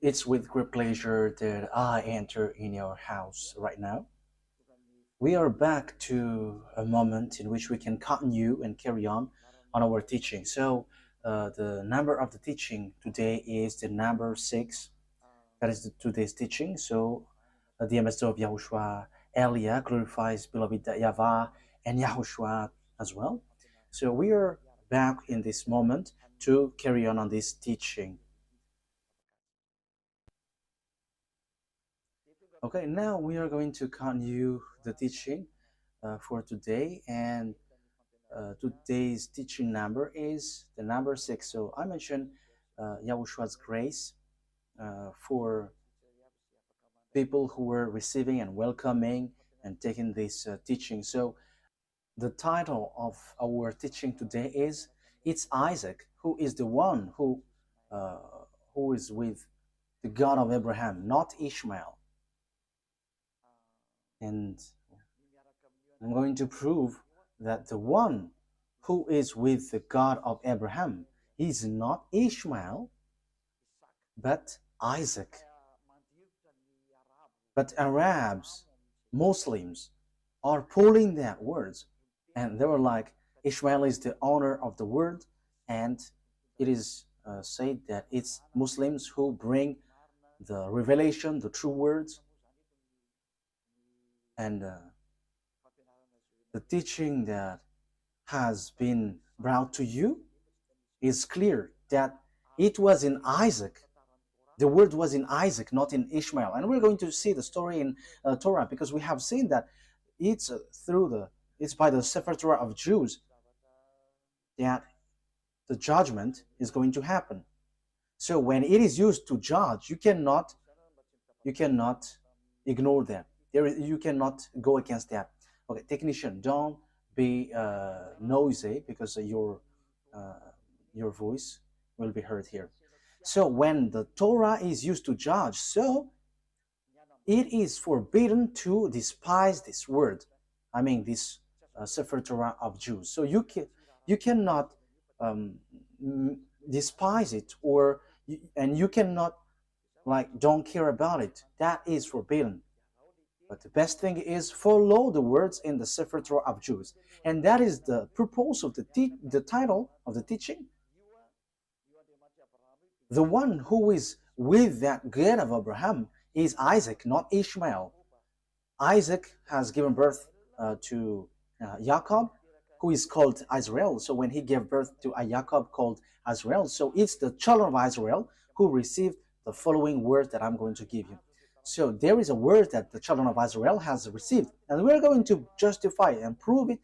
It's with great pleasure that I enter in your house right now. We are back to a moment in which we can continue and carry on our teaching. So, the number of the teaching today is the number 6. That is today's teaching. So, the ambassador of Yahushua, Elia, glorifies beloved YAHVAH and Yahushua as well. So, we are back in this moment to carry on this teaching. Okay, now we are going to continue the teaching for today, and today's teaching number is the number 6. So I mentioned Yahushua's grace for people who were receiving and welcoming and taking this teaching. So the title of our teaching today is "It's Isaac who is the one uh, who is with the God of Abraham, not Ishmael." And I'm going to prove that the one who is with the God of Abraham is not Ishmael, but Isaac. But Arabs, Muslims, are pulling that words, and they were like, Ishmael is the owner of the word, and it is said that it's Muslims who bring the revelation, the true words, and the teaching that has been brought to you is clear that it was in Isaac. The word was in Isaac, not in Ishmael. And we're going to see the story in Torah, because we have seen that it's it's by the Sefer Torah of Jews that the judgment is going to happen. So when it is used to judge, you cannot ignore that. You cannot go against that. Okay, technician, don't be noisy, because your voice will be heard here. So when the Torah is used to judge, so it is forbidden to despise this word. I mean, this Sefer Torah of Jews. So you cannot despise it, and you cannot don't care about it. That is forbidden. But the best thing is follow the words in the Sefer Torah of Jews, and that is the purpose of the title of the teaching. The one who is with that God of Abraham is Isaac, not Ishmael. Isaac has given birth to Jacob, who is called Israel. So when he gave birth to a Jacob called Israel, so it's the children of Israel who received the following word that I'm going to give you. So there is a word that the children of Israel has received, and we're going to justify and prove it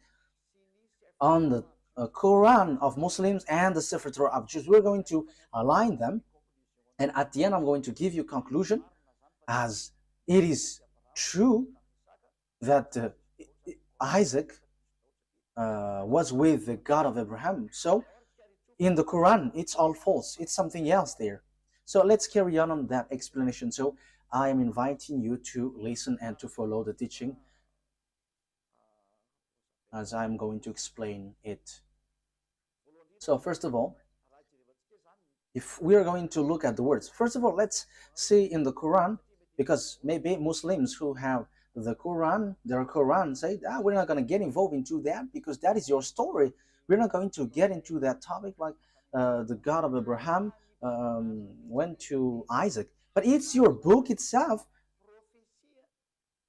on the Quran of Muslims and the Sefer Torah of Jews. We're going to align them, and at the end I'm going to give you conclusion, as it is true that Isaac was with the God of Abraham. So in the Quran, it's all false. It's something else there. So let's carry on that explanation. So I am inviting you to listen and to follow the teaching as I'm going to explain it. So first of all, if we are going to look at the words, first of all, let's see in the Quran, because maybe Muslims who have the Quran, their Quran, say, we're not going to get involved into that, because that is your story. We're not going to get into that topic, like the God of Abraham went to Isaac. But it's your book itself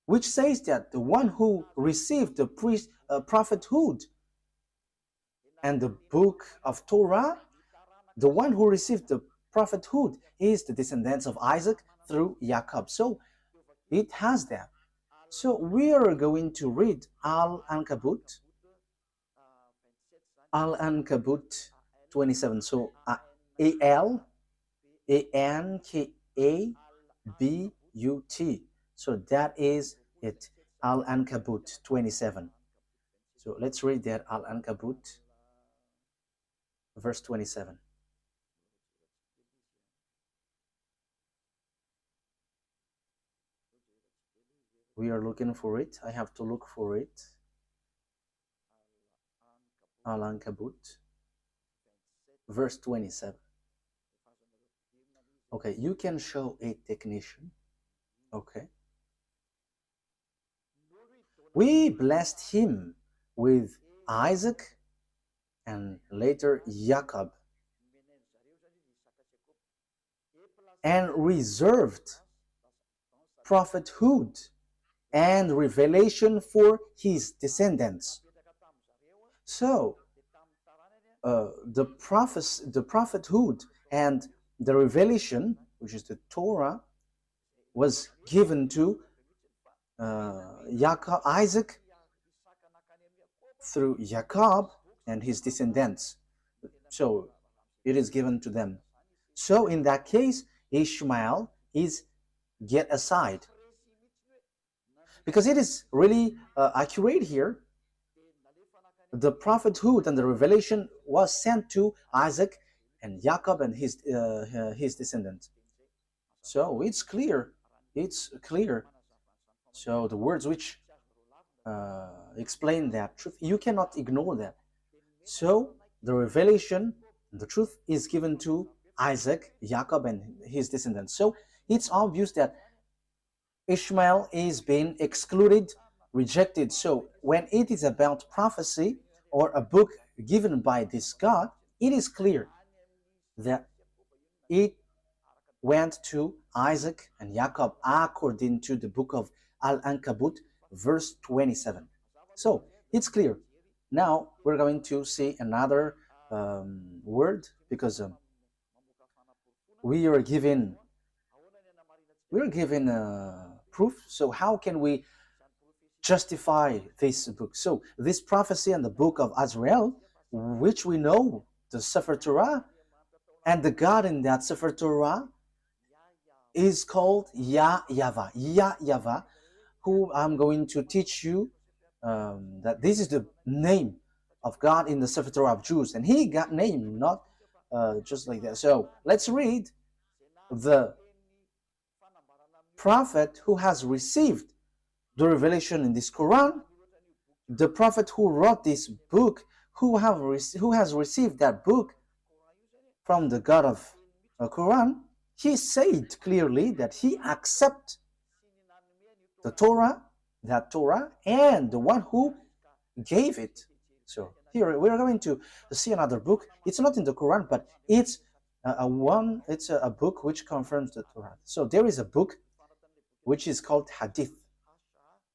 which says that the one who received the prophethood and the book of Torah, the one who received the prophethood is the descendants of Isaac through Jacob. So it has that. So we are going to read Al-Ankabut 27. So Al-Ankabut. So that is it, Al-Ankabut 27. So let's read that, Al-Ankabut verse 27. We are looking for it. I have to look for it. Al-Ankabut verse 27. Okay, you can show a technician. Okay. We blessed him with Isaac and later Jacob, and reserved prophethood and revelation for his descendants. So the prophethood and the revelation, which is the Torah, was given to Isaac through Jacob and his descendants. So it is given to them. So in that case, Ishmael is get aside, because it is really accurate here. The prophethood and the revelation was sent to Isaac and Jacob and his descendants. So it's clear. It's clear. So the words which explain that truth, you cannot ignore that. So the revelation, the truth is given to Isaac, Jacob, and his descendants. So it's obvious that Ishmael is being excluded, rejected. So when it is about prophecy or a book given by this God, it is clear that it went to Isaac and Jacob according to the book of Al-Ankabut, verse 27. So it's clear. Now we're going to see another word, because we are given proof. So how can we justify this book? So this prophecy and the book of Azrael, which we know, the Sefer Torah, and the God in that Sefer Torah is called YAHVAH. YAHVAH, who I'm going to teach you that this is the name of God in the Sefer Torah of Jews, and he got named not just like that. So let's read the prophet who has received the revelation in this Quran, the prophet who wrote this book, who has received that book from the God of the Quran. He said clearly that he accepts the Torah, that Torah, and the one who gave it. So here we are going to see another book. It's not in the Quran, but it's a book which confirms the Torah. So there is a book which is called Hadith,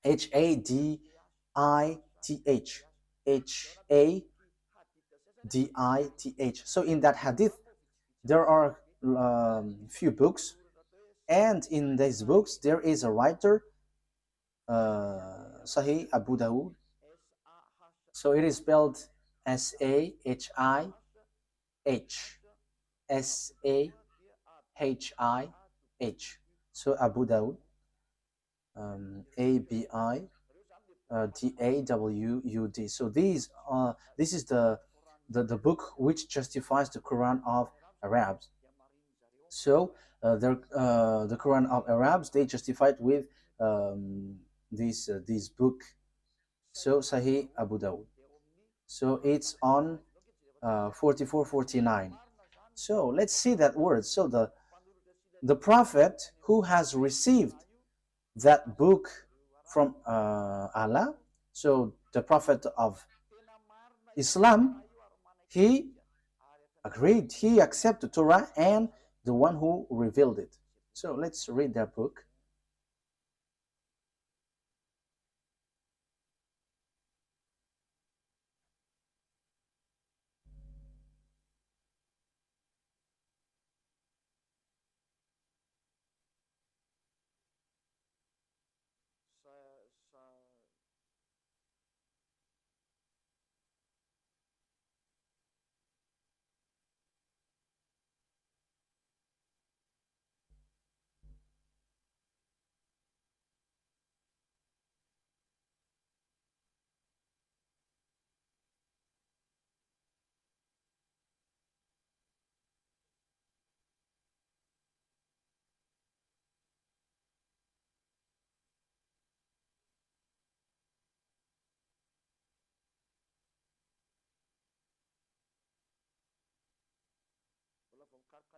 Hadith, Hadith. So in that Hadith, there are few books, and in these books there is a writer, Sahih Abu Dawud. So it is spelled Sahih, Sahih. So Abu Dawud, Abidawud. So this is the book which justifies the Quran of Arabs. So the Quran of Arabs, they justified with this book. So Sahih Abu Dawud. So it's on 4449. So let's see that word. So the prophet who has received that book from Allah, so the prophet of Islam, he agreed, he accepted Torah and the one who revealed it. So let's read that book.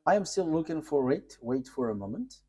I am still looking for it. Wait for a moment.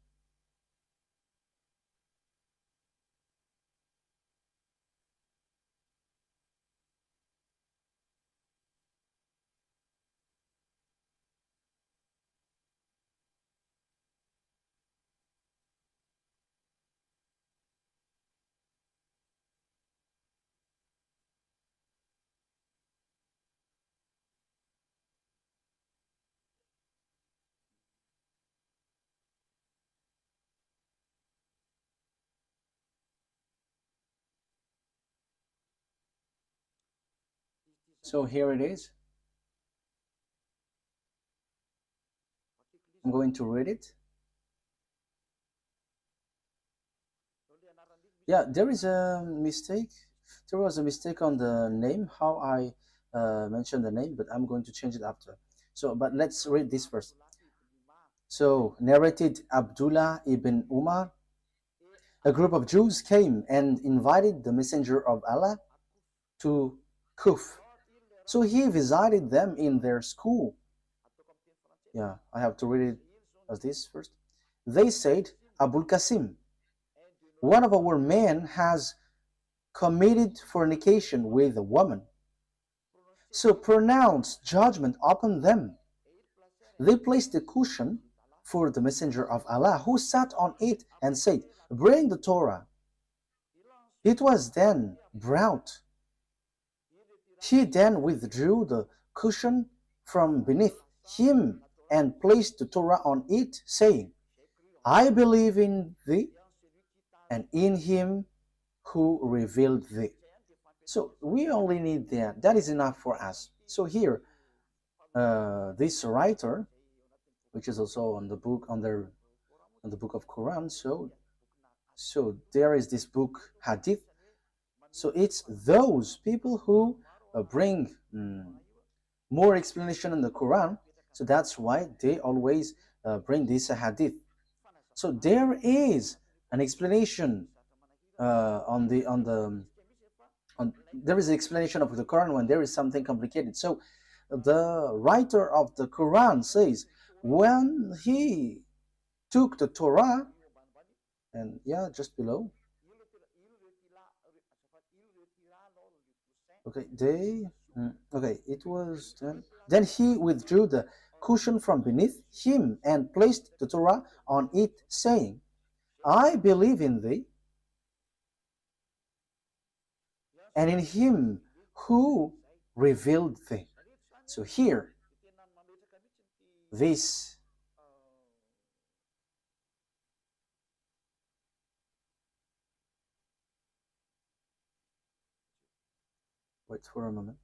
So here it is. I'm going to read it. Yeah, there is a mistake. There was a mistake on the name, how I mentioned the name, but I'm going to change it after. So, but let's read this first. So, narrated Abdullah ibn Umar. A group of Jews came and invited the Messenger of Allah to Kuf. So he visited them in their school. Yeah, I have to read it as this first. They said, Abul Qasim, one of our men has committed fornication with a woman. So pronounce judgment upon them. They placed a cushion for the Messenger of Allah, who sat on it and said, bring the Torah. It was then brought. He then withdrew the cushion from beneath him and placed the Torah on it, saying, I believe in thee and in him who revealed thee. So we only need that. That is enough for us. So here, this writer, which is also on the book on the book of Quran. So there is this book Hadith. So it's those people who bring more explanation in the Quran. So that's why they always bring this Hadith. So there is an explanation there is an explanation of the Quran when there is something complicated. So the writer of the Quran says when he took the Torah, and yeah, just below. Okay, it was then he withdrew the cushion from beneath him and placed the Torah on it, saying, I believe in thee and in him who revealed thee. So here, this wait for a moment.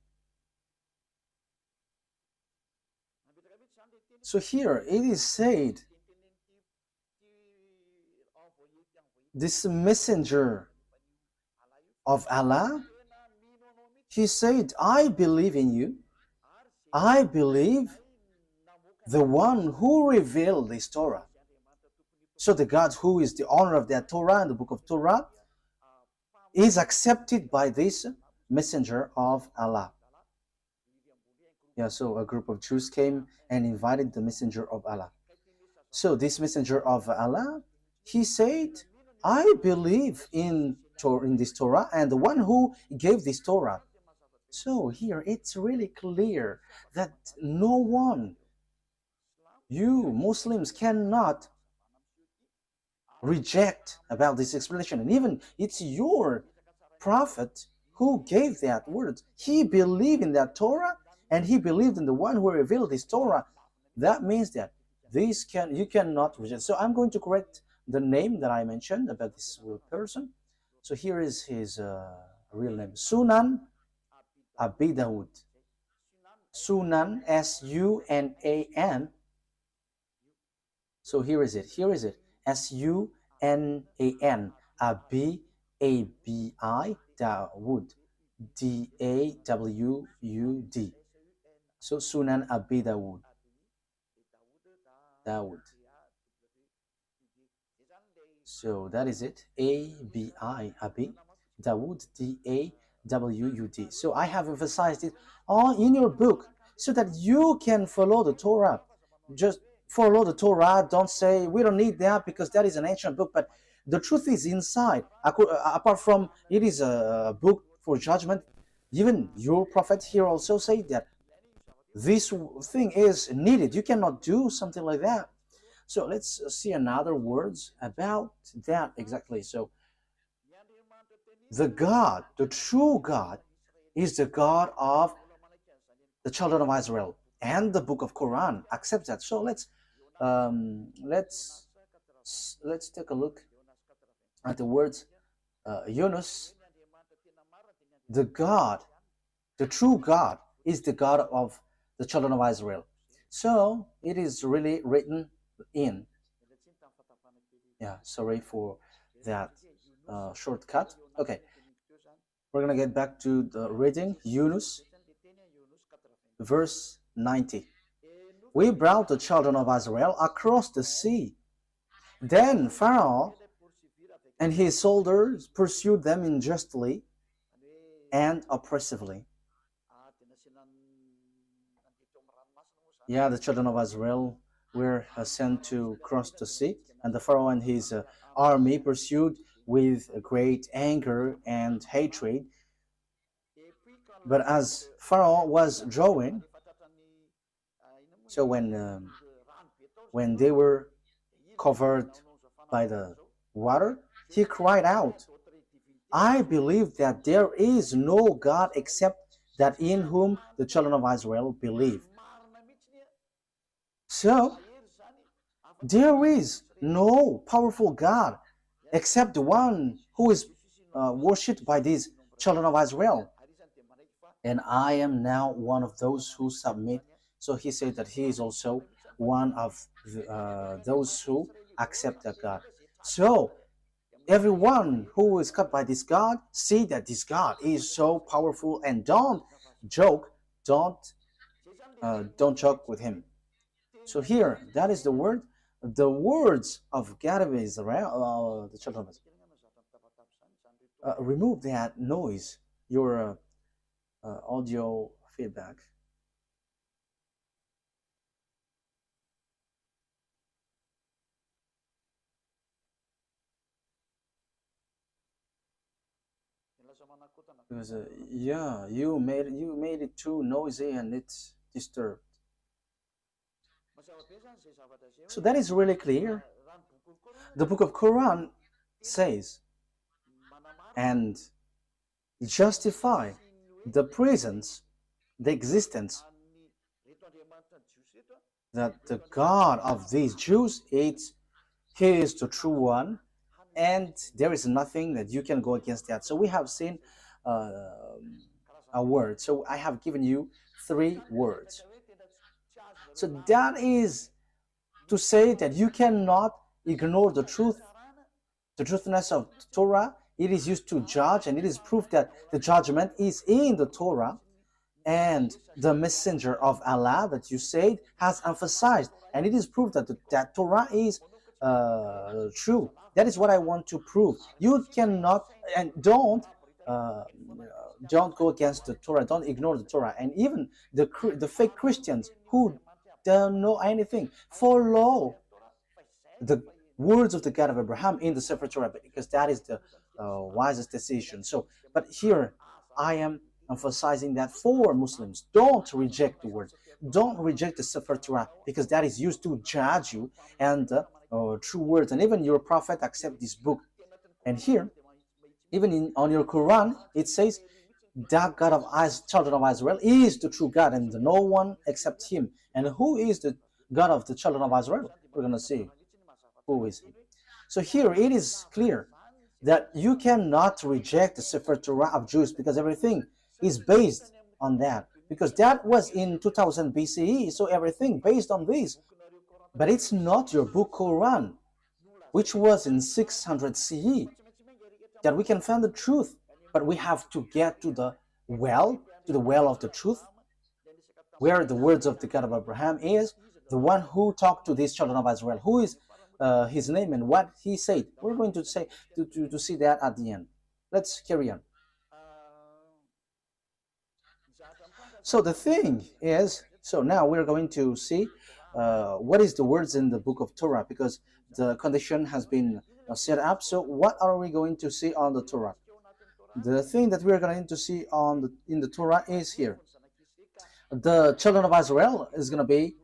So here it is said, this messenger of Allah, he said, I believe in you. I believe the one who revealed this Torah. So the God who is the owner of that Torah and the book of Torah is accepted by this messenger of Allah. Yeah, so a group of Jews came and invited the messenger of Allah. So this messenger of Allah, he said, I believe in this Torah and the one who gave this Torah. So here it's really clear that no one, you Muslims, cannot reject about this explanation. And even it's your prophet who gave that word. He believed in that Torah and he believed in the one who revealed this Torah. That means that you cannot reject. So I'm going to correct the name that I mentioned about this person. So here is his real name, Sunan Abi Dawud. Sunan, S-U-N-A-N. So here is it. S-U-N-A-N. Abi, A-B-I, Dawud. D-A-W-U-D. So Sunan Abi Dawud. So that is it. A-B-I, Abi. Dawud, D-A-W-U-D. So I have emphasized it all in your book so that you can follow the Torah. Just follow the Torah. Don't say we don't need that because that is an ancient book. But the truth is inside. Apart from it is a book for judgment, even your prophet here also say that this thing is needed. You cannot do something like that. So let's see another words about that exactly. So the God, the true God, is the God of the children of Israel, and the book of Quran accepts that. So let's take a look at the words Yunus. The God, the true God, is the God of the children of Israel. So it is really written in. Yeah, sorry for that shortcut. Okay, we're gonna get back to the reading. Yunus, verse 90. We brought the children of Israel across the sea. Then Pharaoh and his soldiers pursued them unjustly and oppressively. Yeah, the children of Israel were sent to cross the sea, and the Pharaoh and his army pursued with great anger and hatred. But as Pharaoh was drawing, so when they were covered by the water, he cried out, I believe that there is no God except that in whom the children of Israel believe. So there is no powerful God except the one who is worshipped by these children of Israel. And I am now one of those who submit. So he said that he is also one of those who accept that God. So everyone who is cut by this God, see that this God is so powerful, and don't joke, don't joke with him. So here, that is the word, the words of God of Israel, the children of Israel. Remove that noise, your audio feedback. Because yeah, you made it too noisy and it's disturbed. So that is really clear. The book of Quran says and justify the presence, the existence, that the God of these Jews he is the true one, and there is nothing that you can go against that. So we have seen a word. So I have given you 3 words. So that is to say that you cannot ignore the truth, the truthness of the Torah. It is used to judge, and it is proof that the judgment is in the Torah. And the messenger of Allah that you said has emphasized, and it is proof that that Torah is true. That is what I want to prove. You cannot, and don't go against the Torah. Don't ignore the Torah. And even the fake Christians who don't know anything follow the words of the God of Abraham in the Sefer Torah, because that is the wisest decision. So, but here I am emphasizing that for Muslims, don't reject the word, don't reject the Sefer Torah, because that is used to judge you, and true words, and even your prophet accept this book. And here, even on your Quran, it says that God of children of Israel is the true God, and no one except him. And who is the God of the children of Israel? We're going to see who is he. So here it is clear that you cannot reject the Sefer Torah of Jews, because everything is based on that, because that was in 2000 BCE, so everything based on this. But it's not your book Quran, which was in 600 CE, that we can find the truth. But we have to get to the well of the truth, where the words of the God of Abraham is, the one who talked to these children of Israel, who is his name and what he said. We're going to say to see that at the end. Let's carry on. So the thing is, so now we're going to see what is the words in the book of Torah, because the condition has been set up. So what are we going to see on the Torah? The thing that we are going to see in the Torah is here. The children of Israel is going to be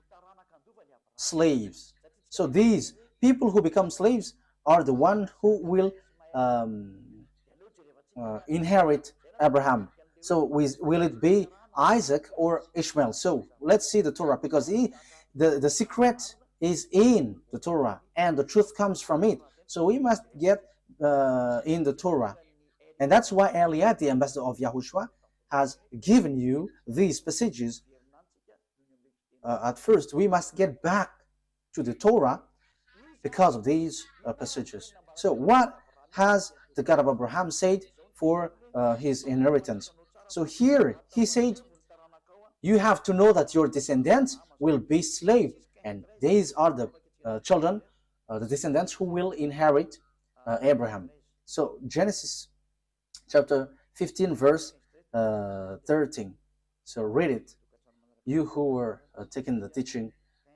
slaves. So these people who become slaves are the one who will inherit Abraham. So will it be Isaac or Ishmael? So let's see the Torah, because the secret is in the Torah and the truth comes from it. So we must get in the Torah. And that's why Eliad, the ambassador of Yahushua, has given you these passages. At first, we must get back to the Torah because of these passages. So what has the God of Abraham said for his inheritance? So here he said, you have to know that your descendants will be slaves, and these are the children, the descendants who will inherit Abraham. So Genesis chapter 15 verse 13. So read it, you who were taking the teaching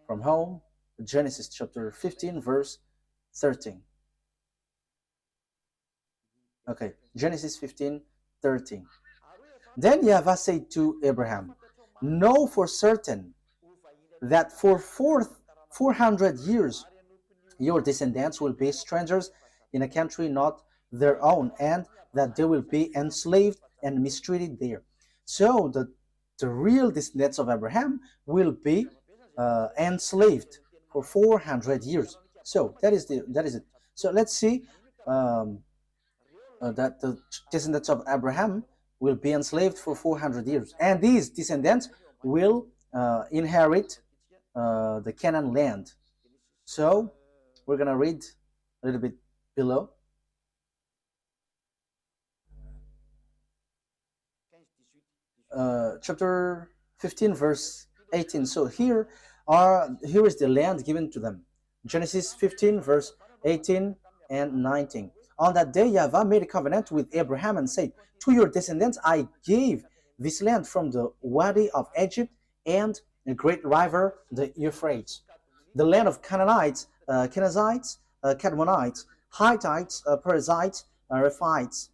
from home. Genesis chapter 15 verse 13. Okay, Genesis 15:13. Then YAHVAH said to Abraham, know for certain that for 400 years your descendants will be strangers in a country not their own, and that they will be enslaved and mistreated there. So the real descendants of Abraham will be enslaved for 400 years. So that is it. So let's see that the descendants of Abraham will be enslaved for 400 years, and these descendants will inherit the Canaan land. So we're gonna read a little bit below. Chapter 15 verse 18. So here is the land given to them. Genesis 15 verse 18 and 19. On that day YAHVAH made a covenant with Abraham and said, to your descendants I gave this land from the Wadi of Egypt and the great river the Euphrates, the land of Canaanites, Kenizzites, Cadmonites, Hittites, Perizzites, Rephites,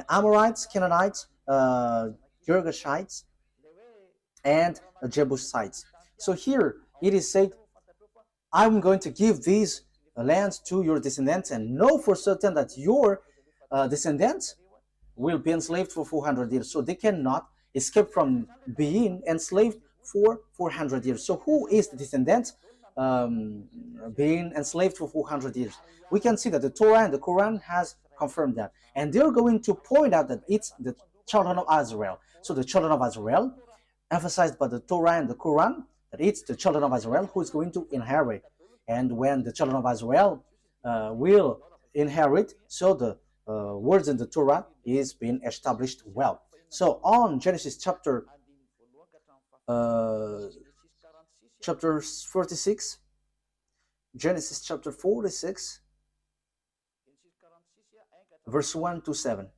Amorites, Canaanites, Girgashites, and Jebusites. So here it is said, I'm going to give these lands to your descendants, and know for certain that your descendants will be enslaved for 400 years. So they cannot escape from being enslaved for 400 years. So who is the descendants being enslaved for 400 years? We can see that the Torah and the Quran has confirmed that. And they're going to point out that it's the children of Israel. So the children of Israel, emphasized by the Torah and the Quran, that it's the children of Israel who is going to inherit. And when the children of Israel will inherit, so the words in the Torah is being established well. So on Genesis chapter 46, Genesis chapter 46, verse 1 to 7.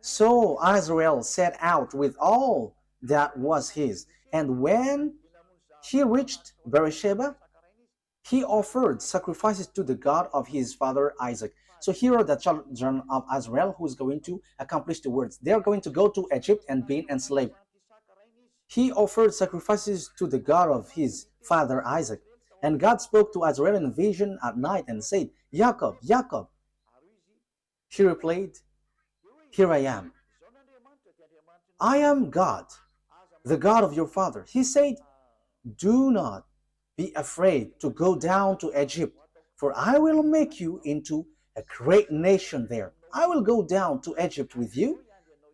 So Israel set out with all that was his, and when he reached Beersheba, he offered sacrifices to the God of his father Isaac. So here are the children of Israel who is going to accomplish the words. They are going to go to Egypt and be enslaved. He offered sacrifices to the God of his father Isaac. And God spoke to Israel in a vision at night and said, Jacob, Jacob. He replied, here I am. I am God, the God of your father. He said, do not be afraid to go down to Egypt, for I will make you into a great nation there. I will go down to Egypt with you,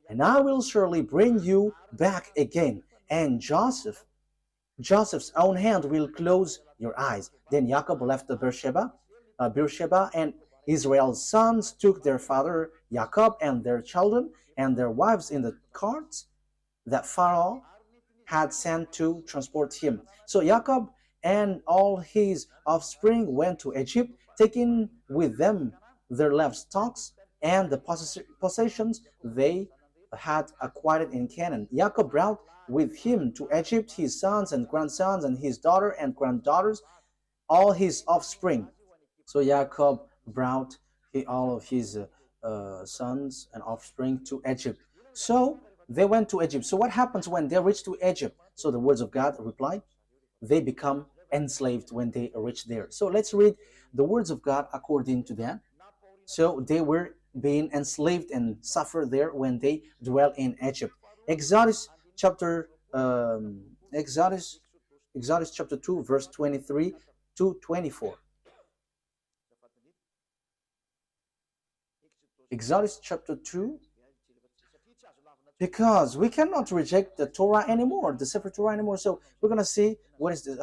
and I will surely bring you back again. And Joseph's own hand will close your eyes. Then Jacob left the Beersheba, and Israel's sons took their father Jacob and their children and their wives in the carts that Pharaoh had sent to transport him. So Jacob and all his offspring went to Egypt, taking with them their livestock and the possessions they had acquired in Canaan. Jacob brought with him to Egypt his sons and grandsons and his daughter and granddaughters, all his offspring. So Jacob brought all of his sons and offspring to Egypt. So they went to Egypt. So what happens when they reach to Egypt? So the words of God reply, they become enslaved when they reach there. So let's read the words of God according to that. So they were being enslaved and suffered there when they dwell in Egypt. Exodus chapter Exodus chapter 2 verse 23 to 24. Exodus chapter 2, because we cannot reject the Torah anymore, the Sefer Torah anymore. So we're going to see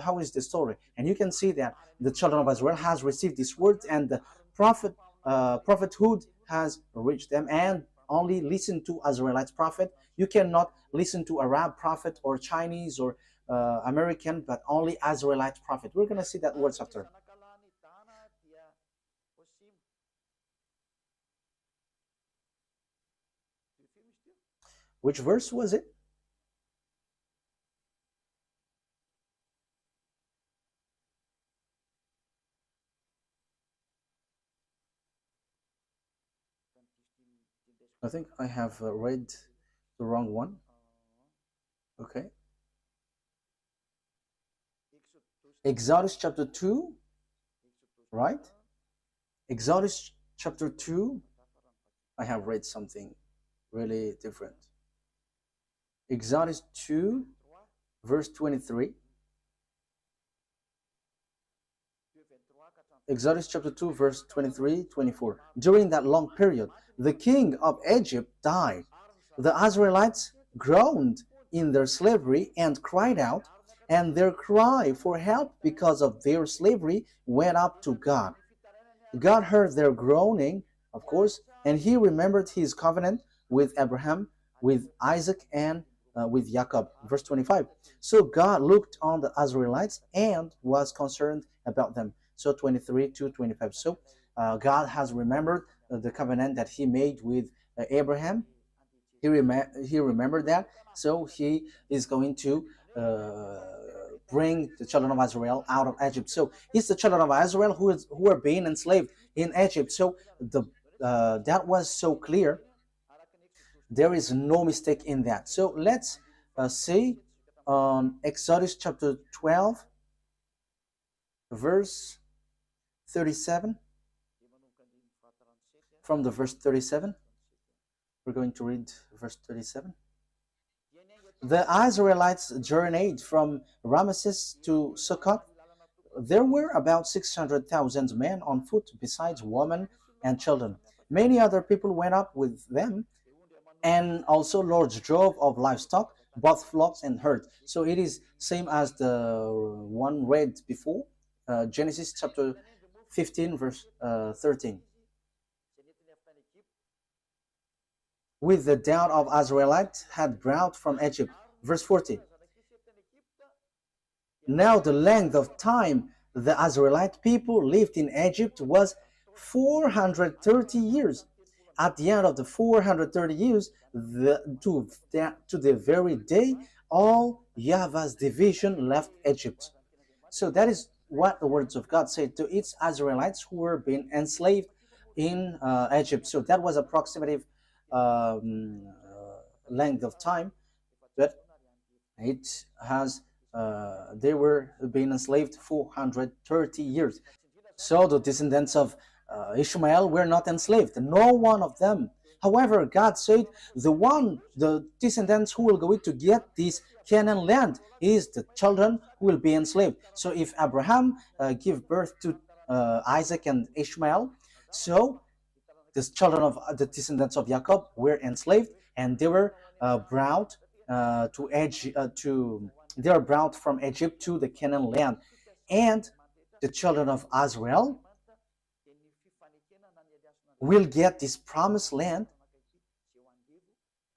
how is the story. And you can see that the children of Israel has received this word, and the prophethood has reached them, and only listen to Israelite prophet. You cannot listen to Arab prophet or Chinese or American, but only Israelite prophet. We're going to see that words after. Which verse was it? I think I have read the wrong one. Okay. Exodus chapter 2, right? Exodus chapter 2, I have read something really different. Exodus 2, verse 23. Exodus chapter 2, verse 23, 24. During that long period, the king of Egypt died. The Israelites groaned in their slavery and cried out, and their cry for help because of their slavery went up to God. God heard their groaning, of course, and he remembered his covenant with Abraham, with Isaac, and with Jacob. Verse 25. So God looked on the Israelites and was concerned about them. So 23 to 25. So God has remembered the covenant that he made with Abraham. He remembered that. So he is going to bring the children of Israel out of Egypt. So it's the children of Israel who are being enslaved in Egypt. So that was so clear. There is no mistake in that. So let's see on Exodus chapter 12, verse 37. From the verse 37, we're going to read verse 37. The Israelites journeyed from Ramesses to Succoth. There were about 600,000 men on foot, besides women and children. Many other people went up with them, and also large drove of livestock, both flocks and herds. So it is same as the one read before, Genesis chapter 15, verse 13. With the doubt of Israelites had brought from Egypt. Verse 40. Now the length of time the Israelite people lived in Egypt was 430 years. At the end of the 430 years, to the very day, all YAHVAH's division left Egypt. So that is what the words of God say to its Israelites who were being enslaved in Egypt. So that was approximative length of time, but it has they were being enslaved 430 years. So the descendants of Ishmael were not enslaved, no one of them. However, God said the descendants who will go to get this Canaan land is the children who will be enslaved. So if Abraham gave birth to Isaac and Ishmael, so the children of the descendants of Jacob were enslaved, and they were brought they were brought from Egypt to the Canaan land, and the children of Israel will get this promised land.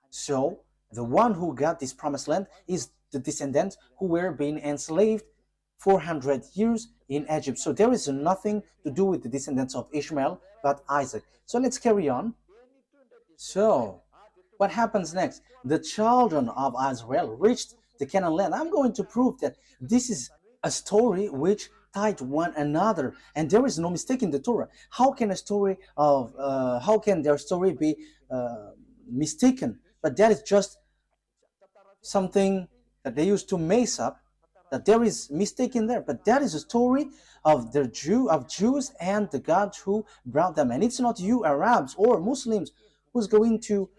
So the one who got this promised land is the descendants who were being enslaved 400 years in Egypt. So there is nothing to do with the descendants of Ishmael but Isaac. So let's carry on. So What happens next? The children of Israel reached the Canaan land. I'm going to prove that this is a story which tied one another, and there is no mistake in the Torah. How can their story be mistaken? But that is just something that they used to mess up, that there is mistake in there, but that is a story of Jews and the God who brought them. And it's not you Arabs or Muslims who's going to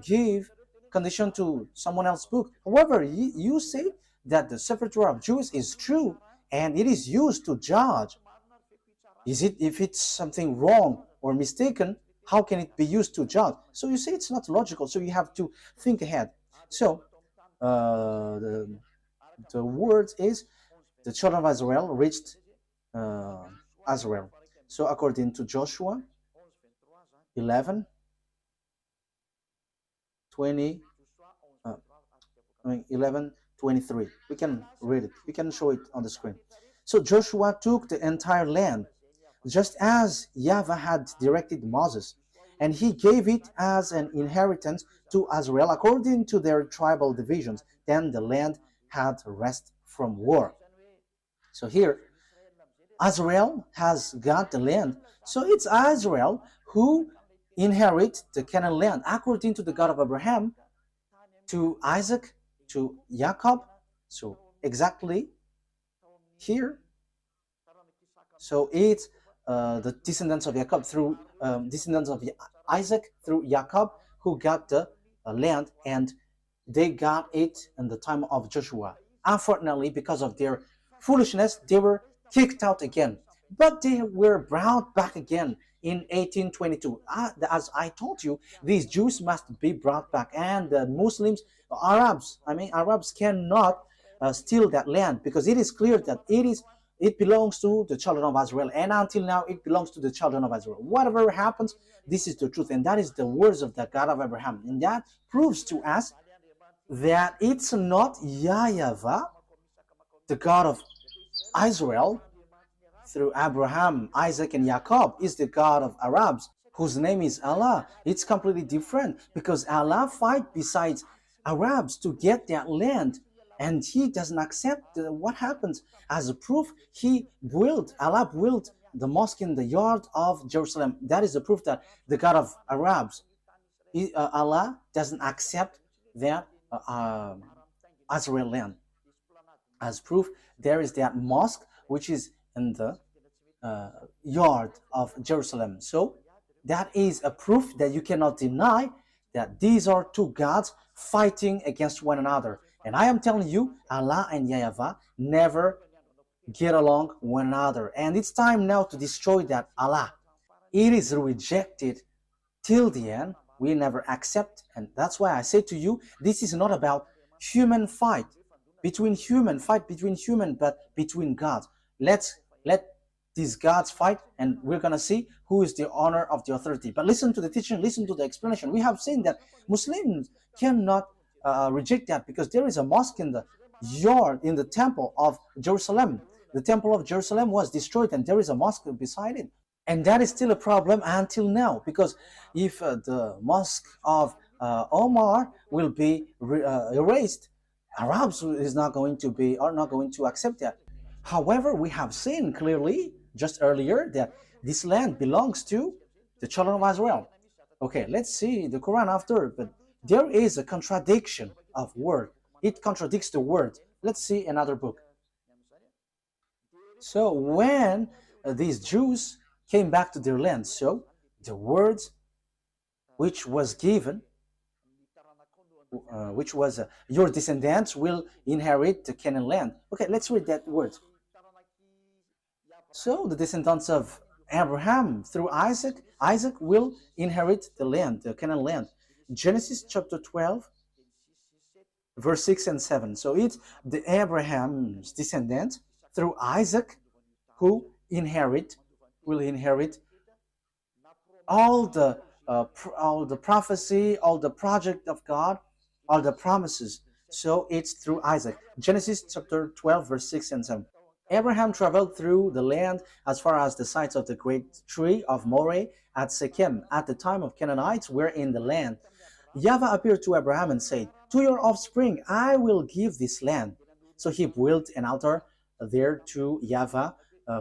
give condition to someone else's book. However, you say that the Sefer Torah of Jews is true and it is used to judge. If it's something wrong or mistaken, how can it be used to judge? So you say it's not logical, so you have to think ahead. So the word is the children of Israel reached Israel. So according to Joshua 11, 20, 11, 23. We can read it. We can show it on the screen. So Joshua took the entire land, just as YAHVAH had directed Moses, and he gave it as an inheritance to Israel according to their tribal divisions. Then the land had rest from war. So here, Israel has got the land. So it's Israel who inherit the Canaan land according to the God of Abraham, to Isaac, to Jacob. So exactly here. So it's the descendants of Jacob through descendants of Isaac through Jacob who got the land, and they got it in the time of Joshua. Unfortunately, because of their foolishness, they were kicked out again. But they were brought back again in 1822. As I told you, these Jews must be brought back, and the Muslims, Arabs cannot steal that land, because it is clear that it belongs to the children of Israel, and until now it belongs to the children of Israel. Whatever happens, this is the truth, and that is the words of the God of Abraham, and that proves to us that it's not YAHVAH, the God of Israel, through Abraham, Isaac, and Jacob, is the God of Arabs, whose name is Allah. It's completely different, because Allah fight besides Arabs to get that land, and he doesn't accept what happens. As a proof, Allah built the mosque in the yard of Jerusalem. That is the proof that the God of Arabs, Allah doesn't accept that Israel land. As proof, there is that mosque which is in the yard of Jerusalem. So that is a proof that you cannot deny that these are two gods fighting against one another. And I am telling you, Allah and YAHVAH never get along one another. And it's time now to destroy that Allah. It is rejected till the end. We never accept. And that's why I say to you, this is not about human fight between human, but between gods. Let these gods fight, and we're going to see who is the honor of the authority. But listen to the teaching, listen to the explanation. We have seen that Muslims cannot reject that, because there is a mosque in the yard, in the temple of Jerusalem. The temple of Jerusalem was destroyed, and there is a mosque beside it. And that is still a problem until now, because if the mosque of Omar will be erased, Arabs are not going to accept that. However, we have seen clearly just earlier that this land belongs to the children of Israel. Okay, let's see the Quran after, but there is a contradiction of word. It contradicts the word. Let's see another book. So when these Jews came back to their land, so the words which was given, which was your descendants will inherit the Canaan land. Okay, let's read that word. So the descendants of Abraham through Isaac will inherit the land, the Canaan land. Genesis chapter 12, verse 6 and 7. So it's the Abraham's descendants through Isaac who will inherit all the prophecy, all the project of God, all the promises. So it's through Isaac. Genesis chapter 12, verse 6 and 7. Abraham traveled through the land as far as the sites of the great tree of Moreh at Shechem. At the time of Canaanites were in the land. YAHVAH appeared to Abraham and said, "To your offspring I will give this land." So he built an altar there to YAHVAH,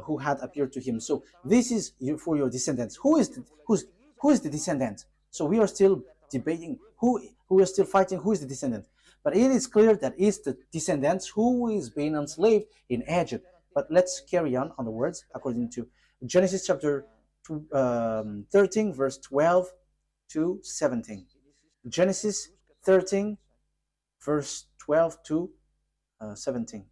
who had appeared to him. So this is for your descendants. Who is the descendant? So we are still debating who are still fighting who is the descendant. But it is clear that it's the descendants who is being enslaved in Egypt. But let's carry on the words according to Genesis chapter 13, verse 12 to 17. Genesis 13, verse 12 to 17.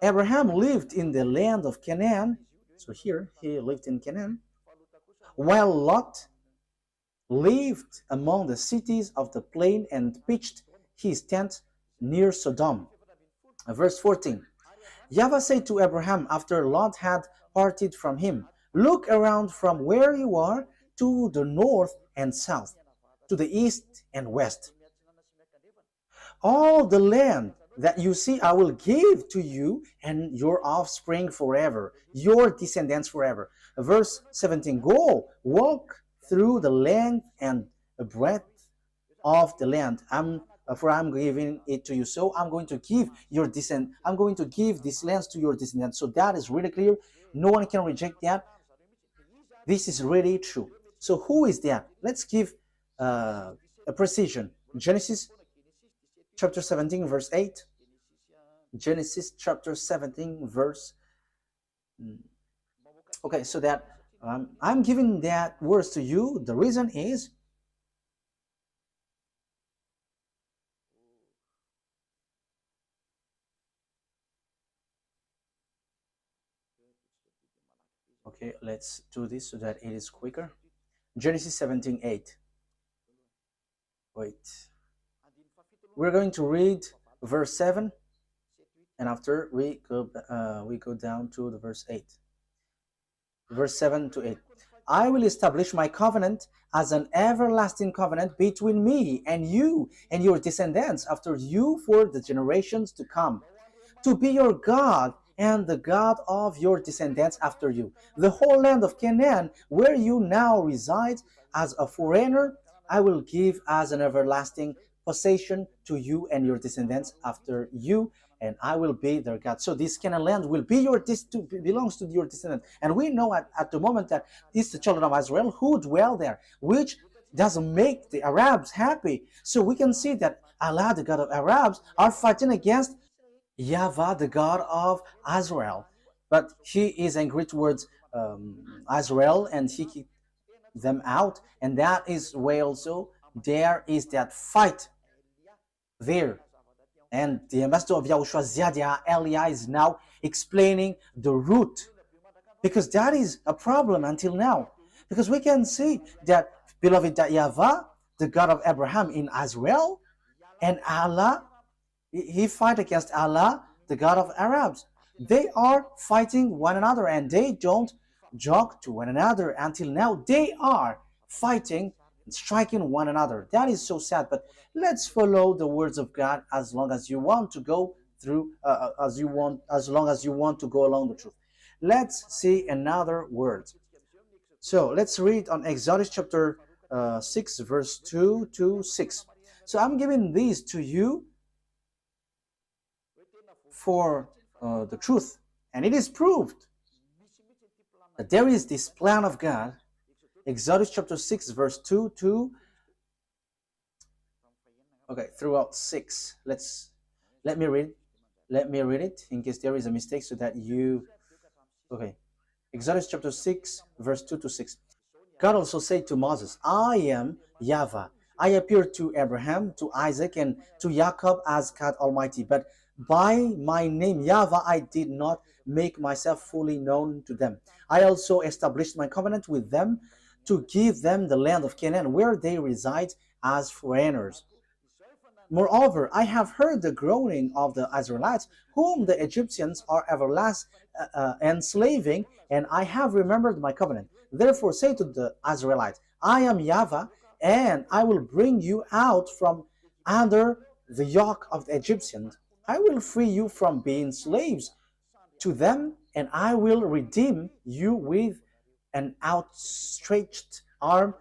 Abraham lived in the land of Canaan. So here he lived in Canaan, while Lot lived among the cities of the plain and pitched his tent near Sodom. Verse 14. YAHVAH said to Abraham after Lot had parted from him, "Look around from where you are to the north and south, to the east and west. All the land that you see I will give to you and your offspring forever, your descendants forever." Verse 17, "Go, walk through the length and breadth of the land. For I'm giving it to you. So I'm going to give I'm going to give these lands to your descendants." So that is really clear. No one can reject that. This is really true. So who is that? Let's give a precision. Genesis chapter 17, verse 8. Genesis chapter 17, verse. Okay, so that I'm giving that words to you. The reason is okay, let's do this so that it is quicker. Genesis 17, 8. Wait. We're going to read verse 7, and after we go down to the verse 8. Verse 7 to 8. "I will establish my covenant as an everlasting covenant between me and you and your descendants after you for the generations to come, to be your God and the God of your descendants after you. The whole land of Canaan, where you now reside as a foreigner, I will give as an everlasting possession to you and your descendants after you, and I will be their God." So this Canaan land will be belongs to your descendants. And we know at the moment that it's the children of Israel who dwell there, which doesn't make the Arabs happy. So we can see that Allah, the God of Arabs, are fighting against YAHVAH, the God of Israel. But he is angry towards Israel, and he kicked them out. And that is why also there is that fight there. And the ambassador of YAHOSHUAH, Ziadia Elia, is now explaining the root, because that is a problem until now. Because we can see that, beloved, that YAHVAH, the God of Abraham in Israel, and Allah, he fight against Allah, the God of Arabs. They are fighting one another, and they don't joke to one another until now. They are fighting and striking one another. That is so sad. But let's follow the words of God as long as you want to go through, as long as you want to go along the truth. Let's see another word. So let's read on Exodus chapter 6, verse 2 to 6. So I'm giving these to you for the truth, and it is proved that there is this plan of God. Exodus chapter 6, verse 2 to throughout 6. Let me read it in case there is a mistake, so that you Exodus chapter 6, verse 2 to 6. God also said to Moses, "I am YAHVAH. I appeared to Abraham, to Isaac, and to Jacob as God Almighty, but by my name YAHVAH I did not make myself fully known to them. I also established my covenant with them to give them the land of Canaan, where they reside as foreigners. Moreover, I have heard the groaning of the Israelites, whom the Egyptians are enslaving, and I have remembered my covenant. Therefore say to the Israelites, I am YAHVAH, and I will bring you out from under the yoke of the Egyptians. I will free you from being slaves to them, and I will redeem you with an outstretched arm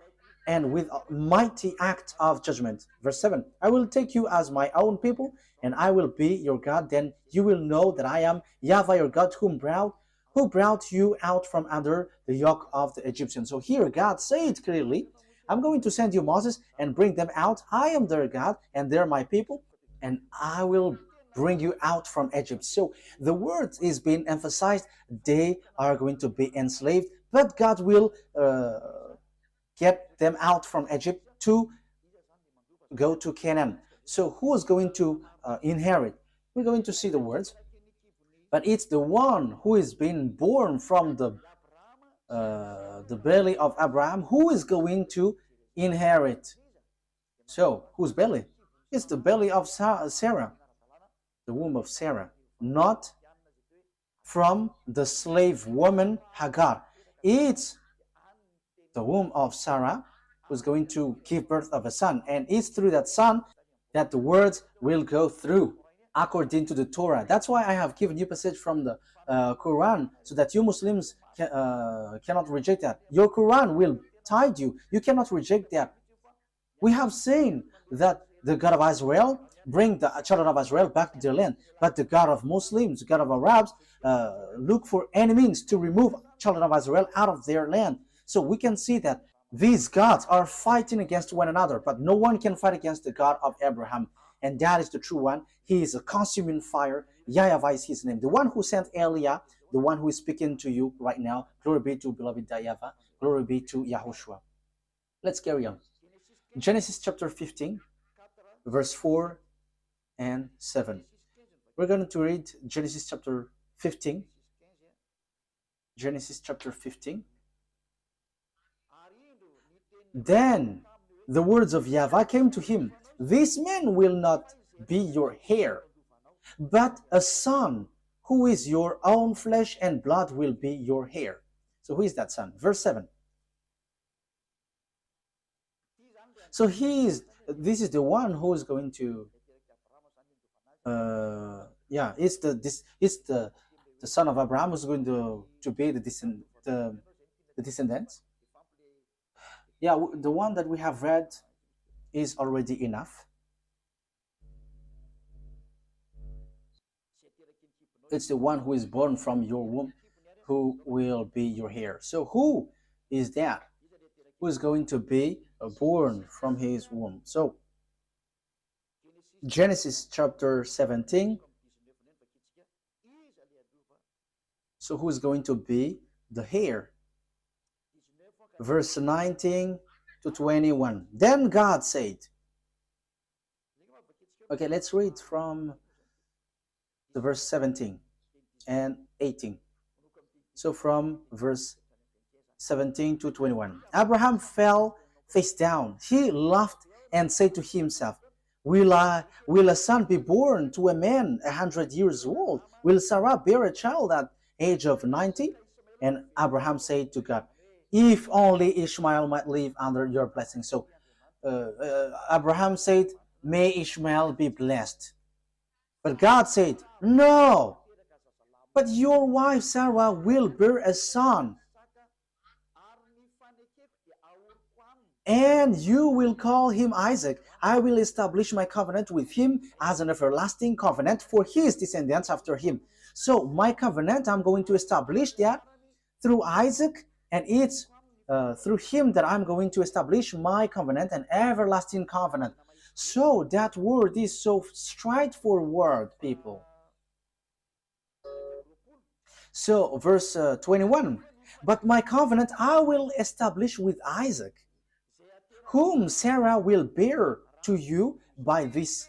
and with a mighty act of judgment. Verse 7, I will take you as my own people, and I will be your God. Then you will know that I am YAHVAH your God, who brought you out from under the yoke of the Egyptians. So here God said clearly, I'm going to send you Moses and bring them out. I am their God, and they're my people, and I will bring you out from Egypt. So the word is being emphasized. They are going to be enslaved, but God will get them out from Egypt to go to Canaan. So who is going to inherit? We're going to see the words, but it's the one who is being born from the belly of Abraham who is going to inherit. So whose belly? It's the belly of Sarah, the womb of Sarah, not from the slave woman Hagar. It's the womb of Sarah who's going to give birth of a son, and it's through that son that the words will go through according to the Torah. That's why I have given you passage from the Quran, so that you Muslims cannot reject that. Your Quran will guide you. You cannot reject that. We have seen that the God of Israel bring the children of Israel back to their land, but the God of Muslims, the God of Arabs, look for any means to remove children of Israel out of their land. So we can see that these gods are fighting against one another, but no one can fight against the God of Abraham, and that is the true one. He is a consuming fire. YAHVAH is his name. The one who sent Elia, the one who is speaking to you right now. Glory be to beloved YAHVAH. Glory be to Yahushua. Let's carry on. Genesis chapter 15, verse 4 and 7. We're going to read Genesis chapter 15. Genesis chapter 15. Then the words of YAHVAH came to him. This man will not be your heir, but a son who is your own flesh and blood will be your heir. So who is that son? Verse 7. So this is the one who is going to it's the son of Abraham who's going to be the descendants. Yeah, the one that we have read is already enough. It's the one who is born from your womb who will be your heir. So who is that? Who is going to be born from his womb? So Genesis chapter 17. So who is going to be the heir? Verse 19 to 21. Then God said, okay, let's read from the verse 17 and 18. So from verse 17 to 21. Abraham fell face down. He laughed and said to himself, Will a son be born to a man 100 years old? Will Sarah bear a child at age of 90? And Abraham said to God, if only Ishmael might live under your blessing. So Abraham said, may Ishmael be blessed. But God said, no, but your wife Sarah will bear a son, and you will call him Isaac. I will establish my covenant with him as an everlasting covenant for his descendants after him. So my covenant, I'm going to establish that through Isaac, and it's through him that I'm going to establish my covenant, an everlasting covenant. So that word is so straightforward, people. So verse 21, but my covenant I will establish with Isaac, whom Sarah will bear to you by this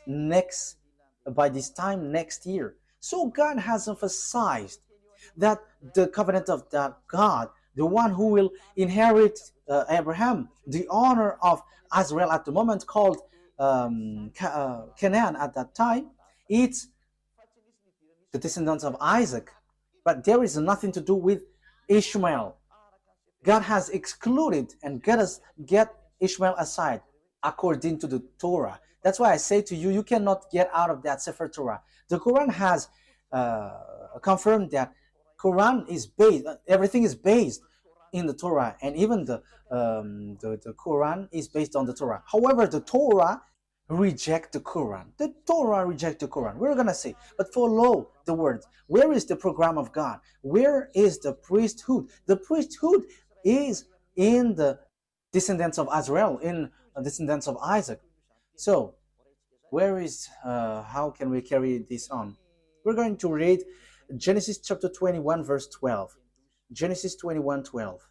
time next year. So God has emphasized that the covenant of that God, the one who will inherit Abraham, the honor of Israel at the moment called Canaan at that time, it's the descendants of Isaac. But there is nothing to do with Ishmael. God has excluded and get Ishmael aside according to the Torah. That's why I say to you, you cannot get out of that Sefer Torah. The Quran has confirmed that Quran is based, everything is based in the Torah, and even the Quran is based on the Torah. However, the Torah reject the Quran. The Torah reject the Quran. We're gonna say, but follow the words. Where is the program of God? Where is the priesthood? The priesthood is in the descendants of Israel, in the descendants of Isaac. So, where is, how can we carry this on? We're going to read Genesis chapter 21, verse 12. Genesis 21, 12.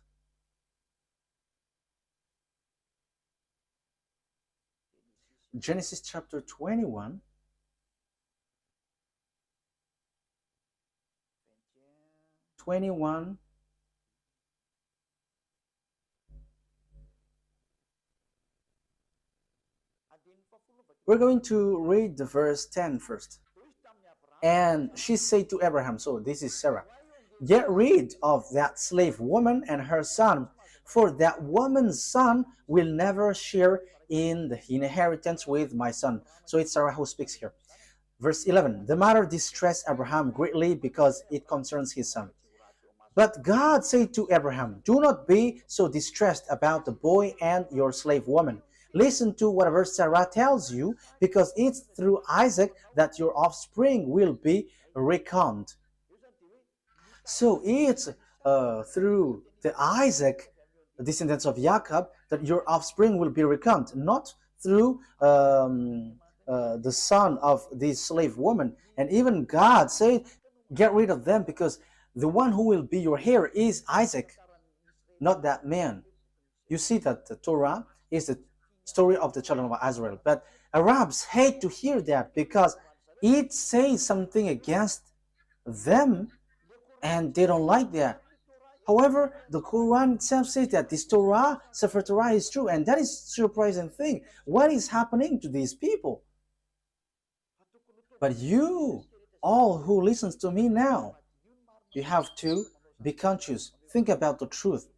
Genesis chapter 21, we're going to read the verse 10 first. And she said to Abraham, so this is Sarah, get rid of that slave woman and her son, for that woman's son will never share in the inheritance with my son. So it's Sarah who speaks here. Verse 11, the matter distressed Abraham greatly because it concerns his son. But God said to Abraham, do not be so distressed about the boy and your slave woman. Listen to whatever Sarah tells you, because it's through Isaac that your offspring will be reckoned. So it's through the Isaac, the descendants of Jacob, that your offspring will be reckoned, not through the son of this slave woman. And even God said, get rid of them, because the one who will be your heir is Isaac, not that man. You see that the Torah is the story of the children of Israel. But Arabs hate to hear that because it says something against them and they don't like that. However, the Quran itself says that this Torah, Sefer Torah, is true, and that is a surprising thing. What is happening to these people? But you, all who listens to me now, you have to be conscious. Think about the truth,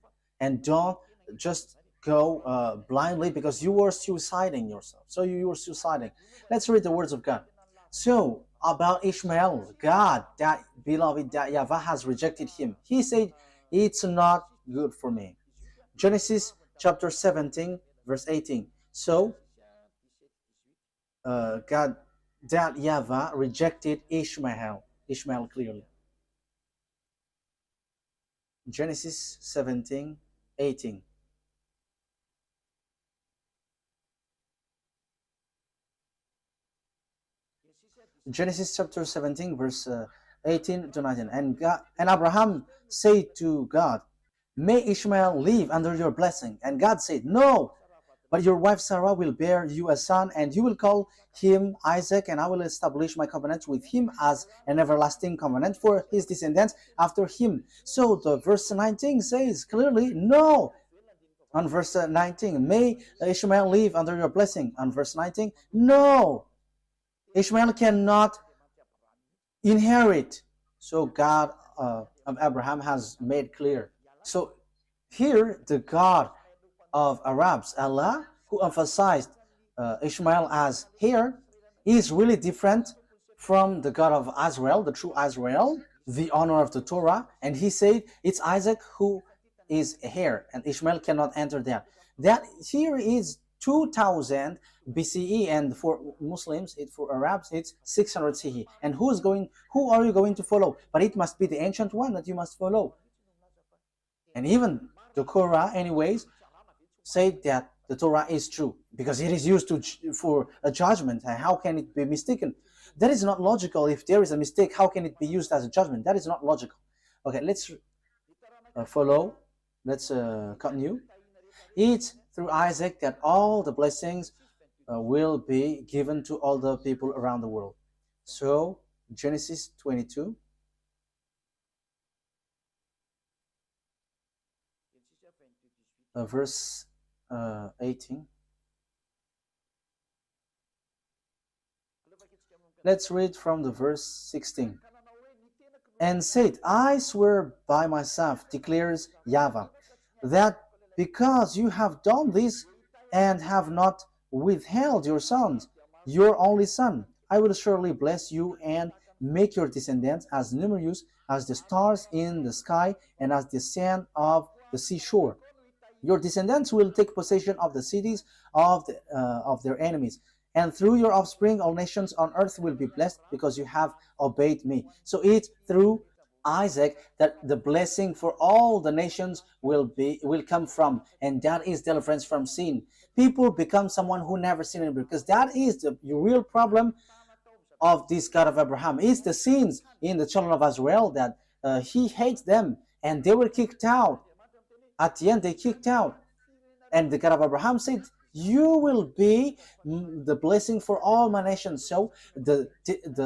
and don't just go blindly, because you are suiciding yourself. So you are suiciding. Let's read the words of God. So about Ishmael, God, that beloved, that YAHVAH has rejected him. He said, it's not good for me. Genesis chapter 17, verse 18. So God, that YAHVAH rejected Ishmael clearly. Genesis 17, 18. Genesis chapter 17, verse 18 to 19. And Abraham said to God, may Ishmael live under your blessing. And God said, no, but your wife Sarah will bear you a son, and you will call him Isaac, and I will establish my covenant with him as an everlasting covenant for his descendants after him. So the verse 19 says clearly, no. On verse 19, may Ishmael live under your blessing. On verse 19, no. Ishmael cannot inherit. So God of Abraham has made clear. So here the God of Arabs, Allah, who emphasized Ishmael as heir, is really different from the God of Israel, the true Israel, the honor of the Torah. And he said it's Isaac who is a heir, and Ishmael cannot enter there. That here is 2000 BCE, and for Muslims, for Arabs, it's 600 CE. And who are you going to follow? But it must be the ancient one that you must follow. And even the Quran, anyways, said that the Torah is true because it is used for a judgment. And how can it be mistaken? That is not logical. If there is a mistake, how can it be used as a judgment? That is not logical. Okay, let's follow. Let's continue. It's through Isaac that all the blessings will be given to all the people around the world. So Genesis 22. Verse 18. Let's read from the verse 16. And said, I swear by myself, declares YAHVAH, that because you have done this and have not withheld your sons, your only son, I will surely bless you and make your descendants as numerous as the stars in the sky and as the sand of the seashore. Your descendants will take possession of the cities of their enemies. And through your offspring, all nations on earth will be blessed because you have obeyed me. So it's through Isaac that the blessing for all the nations will come from, and that is deliverance from sin. People become someone who never sinned, because that is the real problem of this God of Abraham. It's the sins in the children of Israel that he hates them, and they were kicked out. At the end, they kicked out. And the God of Abraham said, you will be the blessing for all my nations. So the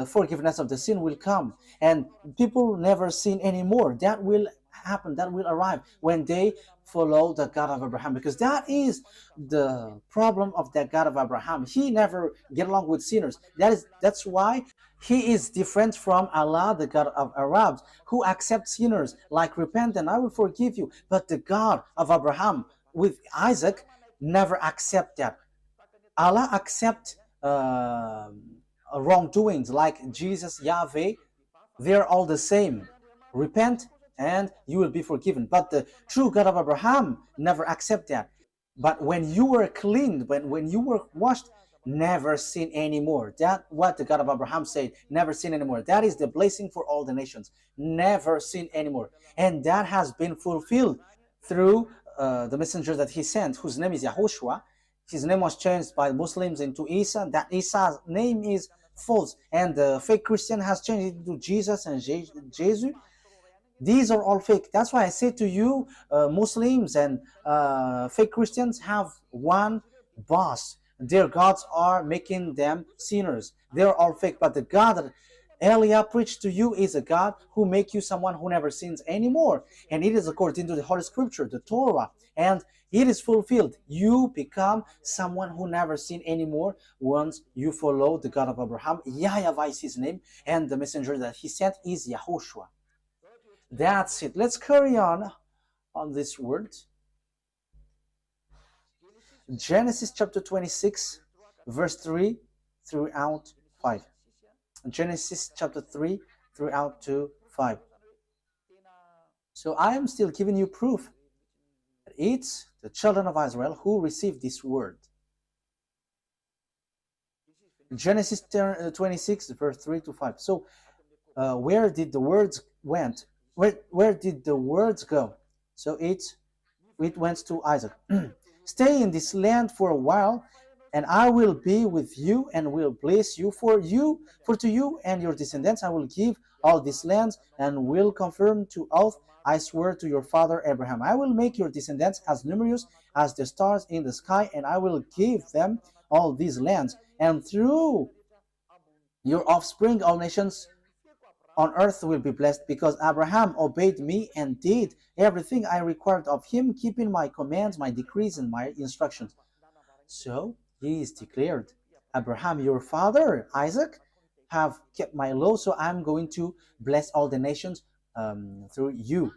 forgiveness of the sin will come, and people never sin anymore. That will happen, that will arrive when they follow the God of Abraham, because that is the problem of the God of Abraham. He never get along with sinners. That's why he is different from Allah, the God of Arabs, who accepts sinners, like, repent and I will forgive you. But the God of Abraham with Isaac never accept that. Allah accept wrongdoings, like Jesus, YAHVAH. They're all the same. Repent and you will be forgiven. But the true God of Abraham never accept that. But when you were cleaned, when you were washed, never sin anymore. That's what the God of Abraham said, never sin anymore. That is the blessing for all the nations. Never sin anymore. And that has been fulfilled through the messenger that he sent, whose name is YAHOSHUAH. His name was changed by Muslims into Isa. That Isa's name is false, and the fake Christian has changed it into Jesus and Jesus. These are all fake. That's why I say to you, Muslims and fake Christians have one boss. Their gods are making them sinners. They're all fake. But the God that Elia preached to you is a God who makes you someone who never sins anymore. And it is according to the Holy Scripture, the Torah. And it is fulfilled. You become someone who never sin anymore once you follow the God of Abraham. YAHVAH is his name. And the messenger that he sent is YAHOSHUAH. That's it. Let's carry on this word. Genesis chapter 26, verse 3 throughout 5. Genesis chapter 3 throughout to 5. So I am still giving you proof that it's the children of Israel who received this word. Genesis 26, verse 3 to 5. So where did the words went? Where did the words go? So it went to Isaac. Stay in this land for a while, and I will be with you and will bless you. For to you and your descendants I will give all these lands, and will confirm to oath I swear to your father Abraham. I will make your descendants as numerous as the stars in the sky, and I will give them all these lands. And through your offspring all nations on earth will be blessed, because Abraham obeyed me and did everything I required of him, keeping my commands, my decrees, and my instructions. So he is declared, Abraham, your father, Isaac, have kept my law, so I'm going to bless all the nations through you.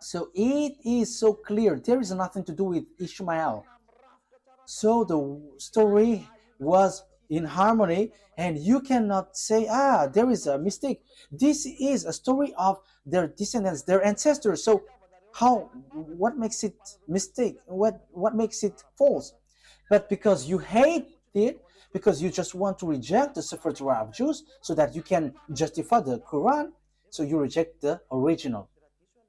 So it is so clear. There is nothing to do with Ishmael. So the story was in harmony, and you cannot say, there is a mistake. This is a story of their descendants, their ancestors. So what makes it mistake? What makes it false? But because you hate it, because you just want to reject the Sefer Torah of Jews so that you can justify the Quran, so you reject the original.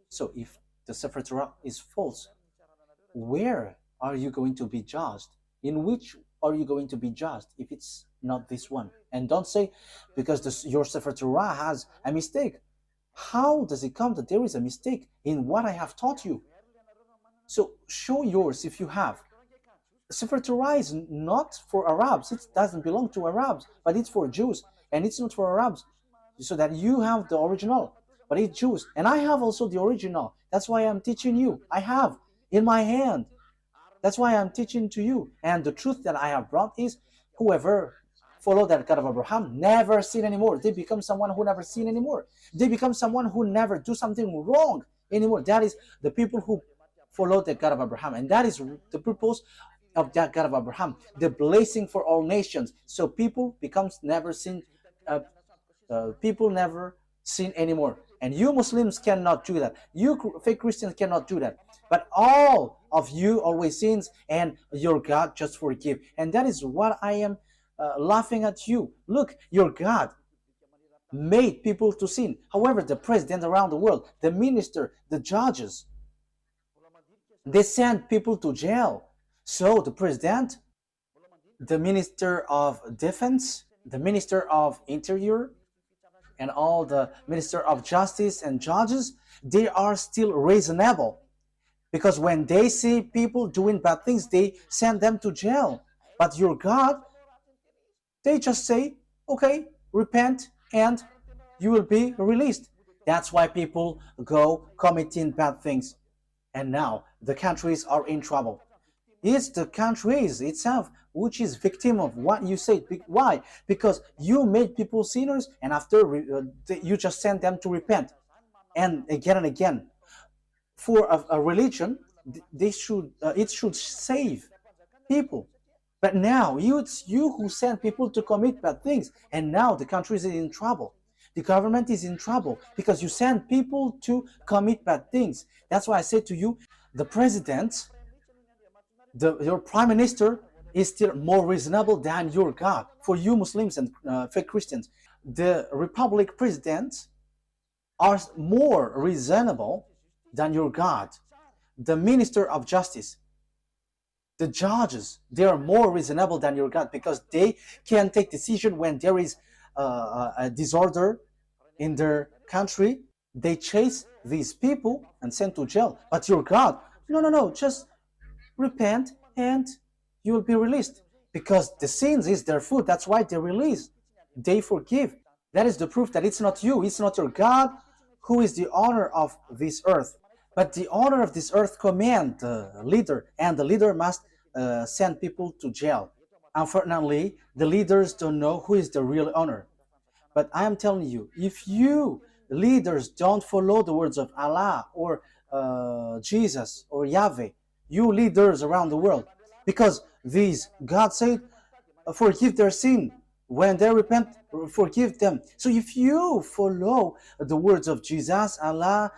So if the Sefer Torah is false, where are you going to be judged? In which are you going to be judged if it's not this one? And don't say, because your Sefer Torah has a mistake. How does it come that there is a mistake in what I have taught you? So show yours if you have. Sefer Torah is not for Arabs. It doesn't belong to Arabs, but it's for Jews. And it's not for Arabs. So that you have the original, but it's Jews. And I have also the original. That's why I'm teaching you. I have in my hand. That's why I'm teaching to you. And the truth that I have brought is, whoever follow that God of Abraham never sin anymore. They become someone who never sin anymore. They become someone who never do something wrong anymore. That is the people who follow the God of Abraham. And that is the purpose of that God of Abraham, the blessing for all nations. So people becomes never sin. People never sin anymore. And you Muslims cannot do that. You fake Christians cannot do that. But all of you always sins, and your God just forgive. And that is what I am laughing at you. Look, your God made people to sin. However, the president around the world, the minister, the judges, they send people to jail. So the president, the minister of defense, the minister of interior, and all the minister of justice and judges, they are still reasonable, because when they see people doing bad things, they send them to jail. But your God, they just say, okay, repent and you will be released. That's why people go committing bad things. And now the countries are in trouble. It's the countries itself which is victim of what you said. Why? Because you made people sinners, and after you just send them to repent. And again, for a religion, it should save people. But now it's you who send people to commit bad things, and now the country is in trouble. The government is in trouble because you send people to commit bad things. That's why I say to you, the president, your prime minister is still more reasonable than your God. For you Muslims and fake Christians, the republic presidents are more reasonable than your God. The minister of justice, the judges, they are more reasonable than your God, because they can take decision when there is a disorder in their country. They chase these people and send to jail. But your God, no, just repent and you will be released, because the sins is their food. That's why they release, they forgive. That is the proof that it's not you, it's not your God who is the owner of this earth. But the owner of this earth command the leader, and the leader must send people to jail. Unfortunately, the leaders don't know who is the real owner. But I am telling you, if you leaders don't follow the words of Allah or Jesus or Yahweh, you leaders around the world, because these, God said, forgive their sin. When they repent, forgive them. So if you follow the words of Jesus, Allah,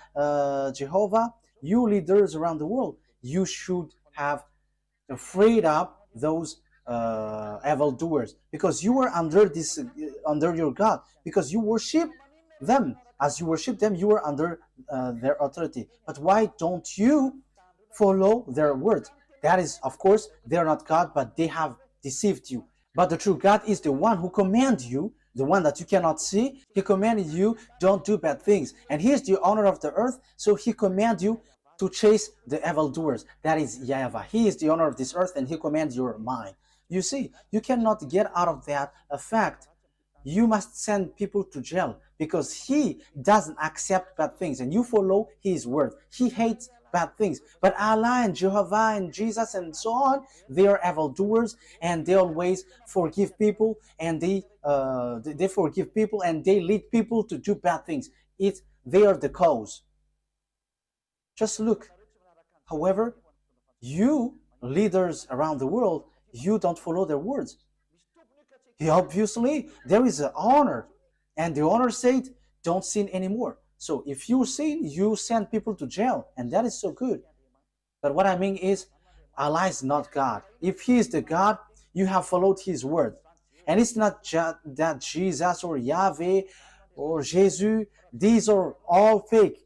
Jehovah, you leaders around the world, you should have freed up those evil doers, because you were under this, under your God, because you worship them. As you worship them, you are under their authority. But why don't you follow their word? That is, of course, they are not God, but they have deceived you. But the true God is the one who commands you, the one that you cannot see. He commanded you, don't do bad things. And he is the owner of the earth, so he commands you to chase the evildoers. That is YAHVAH. He is the owner of this earth, and he commands your mind. You see, you cannot get out of that fact. You must send people to jail because he doesn't accept bad things, and you follow his word. He hates bad things. But Allah and Jehovah and Jesus and so on, they are evildoers, and they always forgive people, and they forgive people, and they lead people to do bad things. They are the cause. Just look. However, you leaders around the world, you don't follow their words. Obviously, there is an honor, and the honor said, don't sin anymore. So if you sin, you send people to jail, and that is so good. But what I mean is, Allah is not God. If he is the God, you have followed his word. And it's not just that Jesus or Yahweh or Jesus, these are all fake.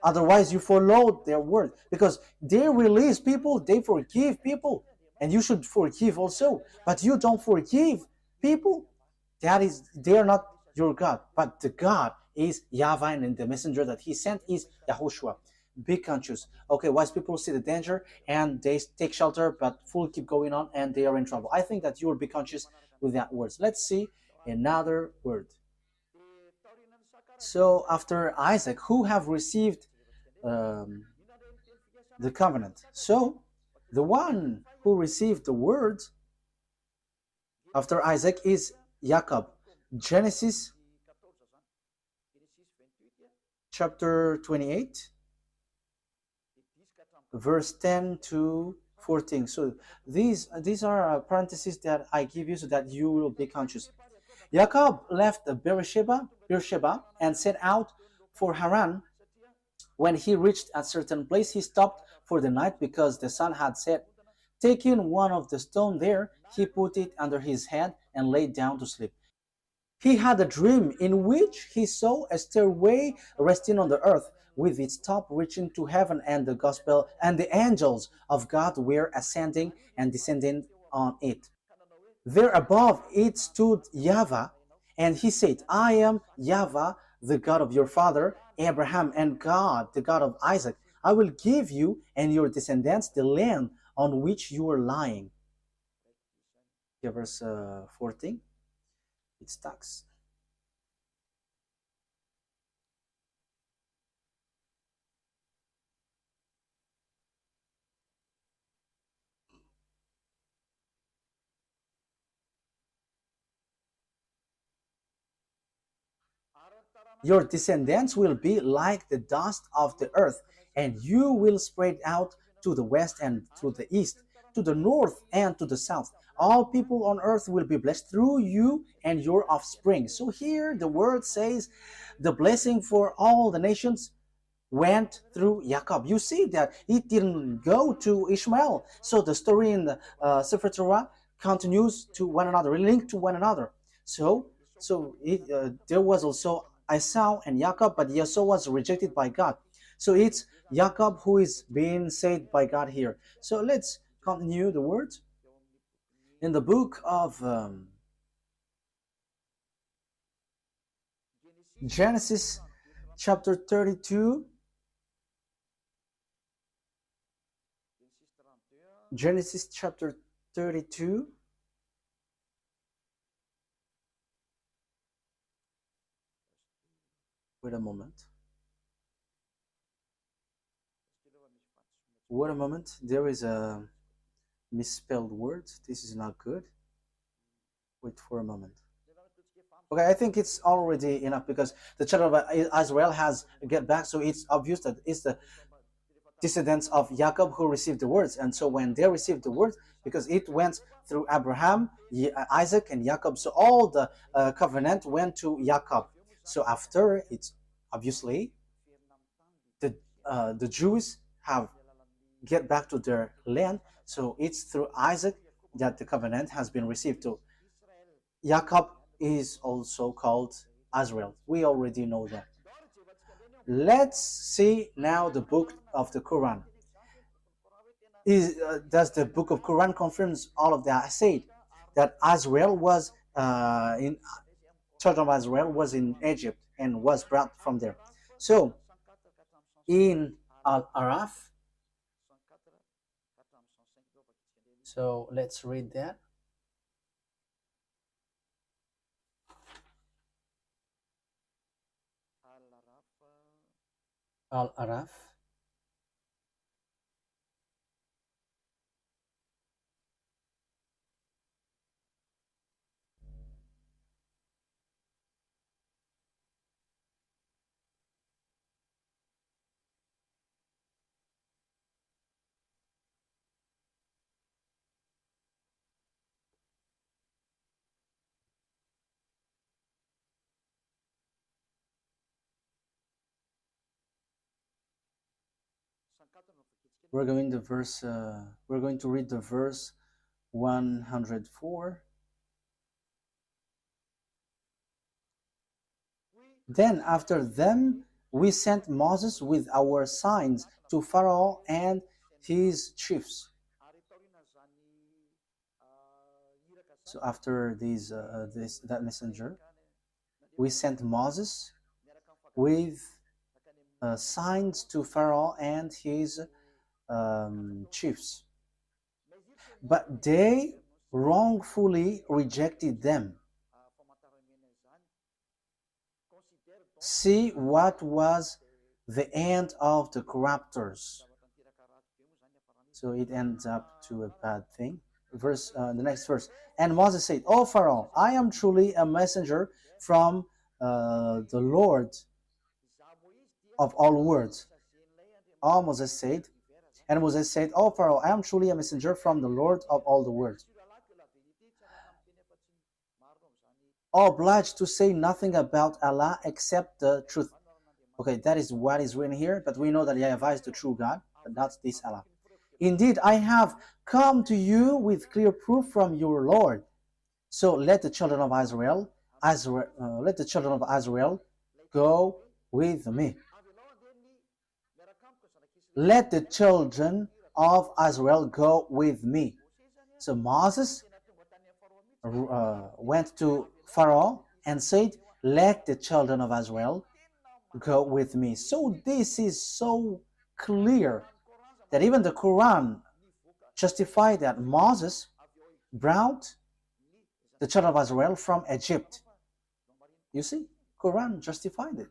Otherwise, you follow their word, because they release people, they forgive people, and you should forgive also. But you don't forgive people. They are not your God. But the God is YAHVAH, and the messenger that he sent is YAHOSHUAH. Be conscious. Okay, wise people see the danger and they take shelter, but fool keep going on and they are in trouble. I think that you will be conscious with that words. Let's see another word. So after Isaac, who have received the covenant? So the one who received the word after Isaac is Jacob. Genesis chapter 28, verse 10 to 14. So these are parentheses that I give you so that you will be conscious. Jacob left Beersheba and set out for Haran. When he reached a certain place, he stopped for the night because the sun had set. Taking one of the stones there, he put it under his head and lay down to sleep. He had a dream in which he saw a stairway resting on the earth, with its top reaching to heaven, and the gospel and the angels of God were ascending and descending on it. There above it stood YAHVAH, and he said, I am YAHVAH, the God of your father Abraham, and God, the God of Isaac. I will give you and your descendants the land on which you are lying. Yeah, verse 14. It stacks. Your descendants will be like the dust of the earth, and you will spread out to the west and to the east, to the north and to the south. All people on earth will be blessed through you and your offspring. So here the word says the blessing for all the nations went through Jacob. You see that it didn't go to Ishmael. So the story in the Sefer Torah continues to one another, linked to one another. There was also Esau and Jacob, but Esau was rejected by God. So it's Jacob who is being saved by God here. So let's continue the words. In the book of Genesis chapter 32, Genesis chapter 32. Wait a moment. Wait a moment. There is a misspelled word. This is not good. Wait for a moment. Okay, I think it's already enough because the children of Israel has get back, so it's obvious that it's the descendants of Jacob who received the words. And so when they received the words, because it went through Abraham, Isaac, and Jacob, so all the covenant went to Jacob. So after, it's obviously the Jews have get back to their land. So it's through Isaac that the covenant has been received to. Jacob is also called Israel. We already know that. Let's see now the book of the Quran. Does the book of Quran confirms all of that? I said that Israel was in children of Israel was in Egypt and was brought from there. So in Al-Araf, so let's read that. Al-Araf. We're going to read the verse 104. Then after them we sent Moses with our signs to Pharaoh and his chiefs. So after that messenger, we sent Moses with signs to Pharaoh and his chiefs. But they wrongfully rejected them. See what was the end of the corruptors. So it ends up to a bad thing. The next verse. And Moses said, O Pharaoh, I am truly a messenger from the Lord of all words. And Moses said, O Pharaoh, I am truly a messenger from the Lord of all the words. obliged to say nothing about Allah except the truth. Okay, that is what is written here, but we know that YAHVAH is the true God, but not this Allah. Indeed, I have come to you with clear proof from your Lord. So let the children of Israel, let the children of Israel go with me. Let the children of Israel go with me. So Moses went to Pharaoh and said, let the children of Israel go with me. So this is so clear that even the Quran justified that Moses brought the children of Israel from Egypt. You see, Quran justified it.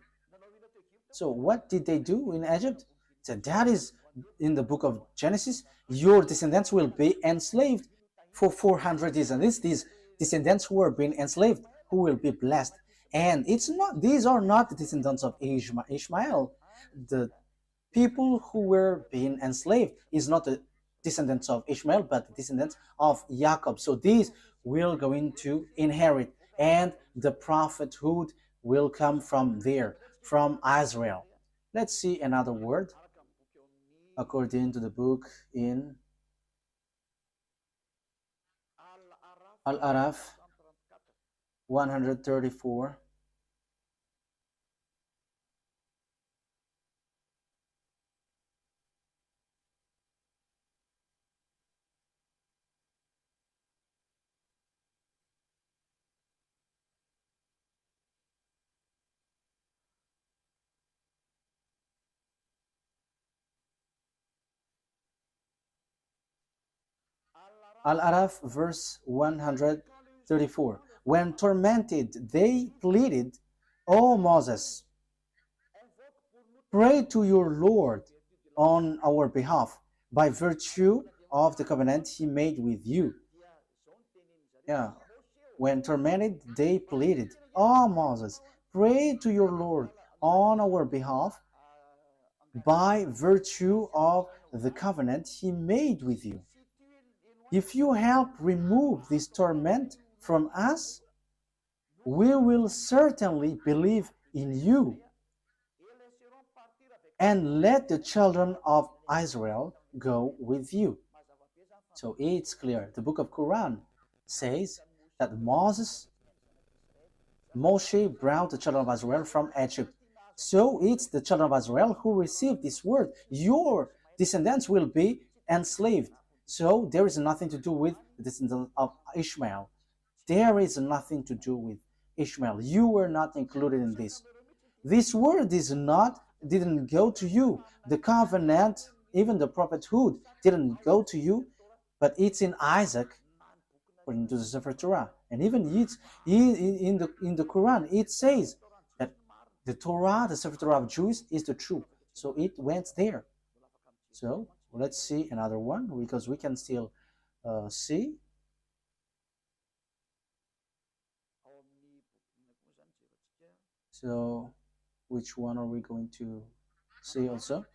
So what did they do in Egypt? So that is in the book of Genesis. Your descendants will be enslaved for 400 years, and these descendants who are being enslaved, who will be blessed. And it's not; these are not the descendants of Ishmael. The people who were being enslaved is not the descendants of Ishmael, but the descendants of Jacob. So these will going to inherit, and the prophethood will come from there, from Israel. Let's see another word according to the book in Al-Araf 134. Al-Araf verse 134. When tormented, they pleaded, O Moses, pray to your Lord on our behalf by virtue of the covenant he made with you. Yeah. When tormented, they pleaded, O Moses, pray to your Lord on our behalf by virtue of the covenant he made with you. If you help remove this torment from us, we will certainly believe in you. And let the children of Israel go with you. So it's clear. The book of Quran says that Moshe brought the children of Israel from Egypt. So it's the children of Israel who received this word. Your descendants will be enslaved. So there is nothing to do with the descendants of Ishmael. There is nothing to do with Ishmael. You were not included in this. This word didn't go to you. The covenant, even the prophethood, didn't go to you, but it's in Isaac, according to the Sefer Torah. And even it's in the Quran, it says that the Torah, the Sefer Torah of Jews, is the truth. So it went there. So let's see another one, because we can still see. So which one are we going to see also?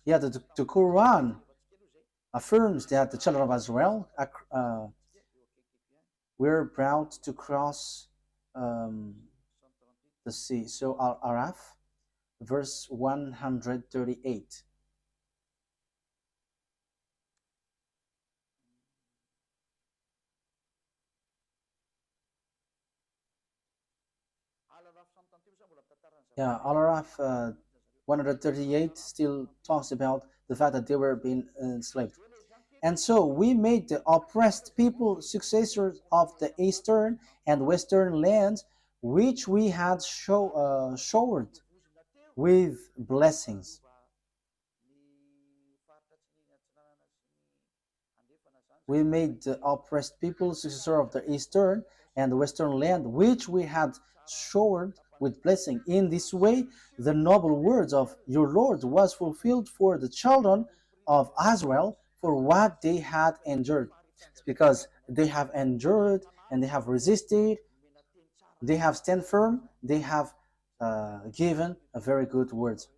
Yeah, the Quran affirms that the children of Israel were brought to cross the sea. So Al-Araf, verse 138. Yeah, Al-Araf 138 still talks about the fact that they were being enslaved. And so we made the oppressed people successors of the eastern and western lands, which we had showered with blessings. We made the oppressed people successor of the eastern and the western land, which we had showered with blessing. In this way, the noble words of your Lord was fulfilled for the children of Israel for what they had endured. It's because they have endured and they have resisted, they have stand firm, they have given a very good words.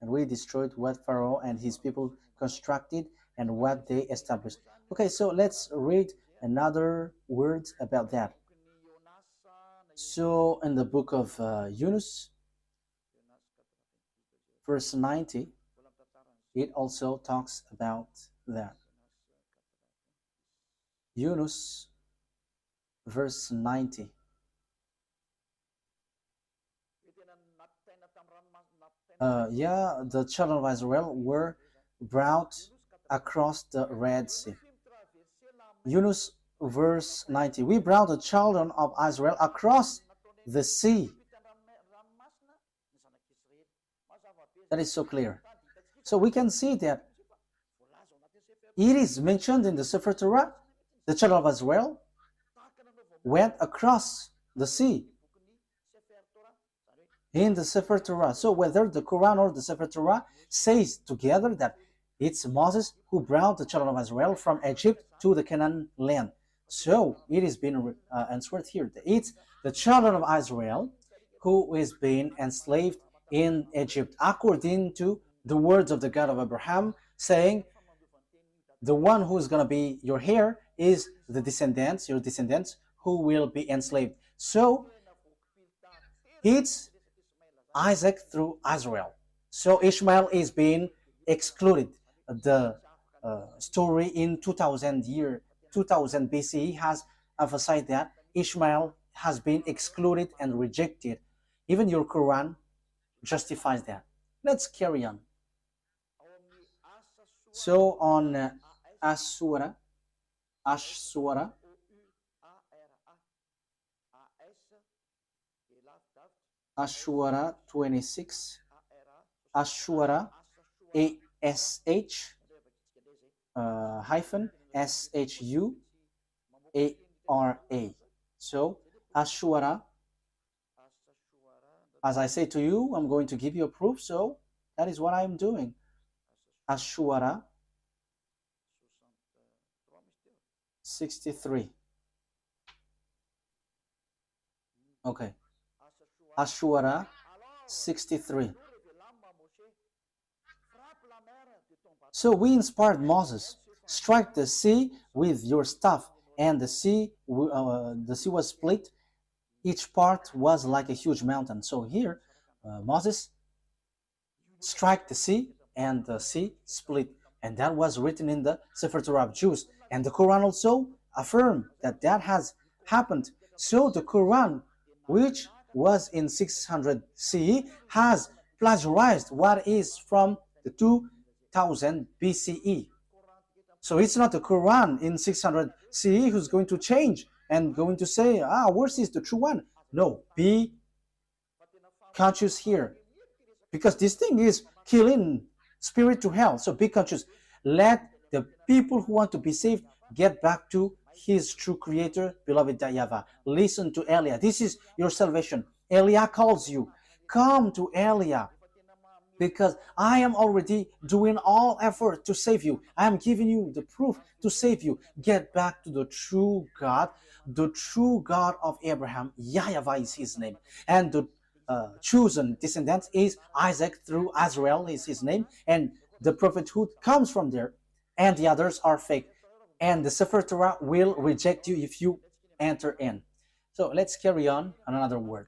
And we destroyed what Pharaoh and his people constructed and what they established. Okay, so let's read another word about that. So in the book of Yunus, verse 90, it also talks about that. Yunus, verse 90. The children of Israel were brought across the Red Sea. Yunus, verse 90. We brought the children of Israel across the sea. That is so clear. So we can see that it is mentioned in the Sefer Torah. The children of Israel went across the sea in the Sefer Torah. So whether the Quran or the Sefer Torah says together that it's Moses who brought the children of Israel from Egypt to the Canaan land. So it is being answered here. It's the children of Israel who is being enslaved in Egypt, according to the words of the God of Abraham, saying, the one who is going to be your heir is the descendants, your descendants, who will be enslaved. So it's Isaac through Israel. So Ishmael is being excluded. The story in 2000 BCE has emphasized that Ishmael has been excluded and rejected. Even your Quran justifies that. Let's carry on. So on Ashura 26, Ashura ASH hyphen SHUARA. So Ashura, as I say to you, I'm going to give you a proof, so that is what I'm doing. Ashura 63. Okay. Ashura 63. So we inspired Moses, strike the sea with your staff, and the sea was split. Each part was like a huge mountain. So here, Moses strike the sea, and the sea split. And that was written in the Sefer Torah of Jews. And the Quran also affirmed that that has happened. So the Quran, which was in 600 CE, has plagiarized what is from the 2000 BCE. So it's not the Quran in 600 CE who's going to change and going to say, ours is the true one. No, be conscious here. Because this thing is killing spirit to hell. So be conscious. Let the people who want to be saved get back to his true creator, beloved YAHVAH. Listen to Elia. This is your salvation. Elia calls you. Come to Elia, because I am already doing all effort to save you. I am giving you the proof to save you. Get back to the true God of Abraham. YAHVAH is his name. And the chosen descendant is Isaac through Israel is his name. And the prophethood comes from there. And the others are fake. And the Sefer Torah will reject you if you enter in. So let's carry on another word.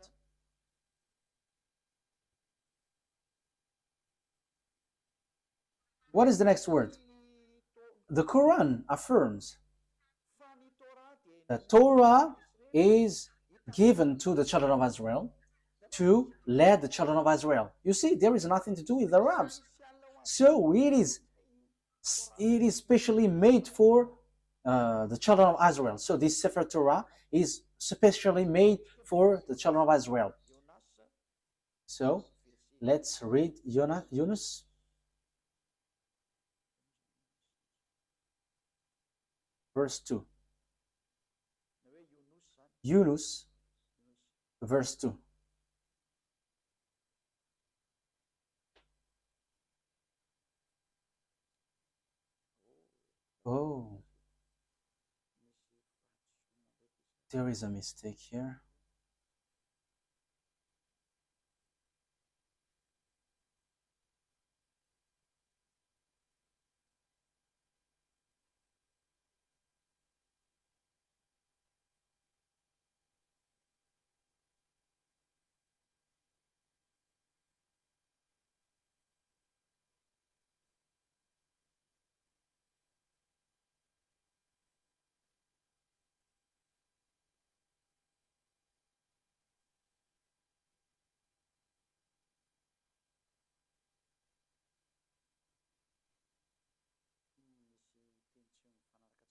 What is the next word? The Quran affirms that Torah is given to the children of Israel to lead the children of Israel. You see, there is nothing to do with the Arabs. So it is specially made for the children of Israel. So this Sefer Torah is specially made for the children of Israel. So let's read Yunus. Verse 2. Yunus, verse 2. Oh, there is a mistake here.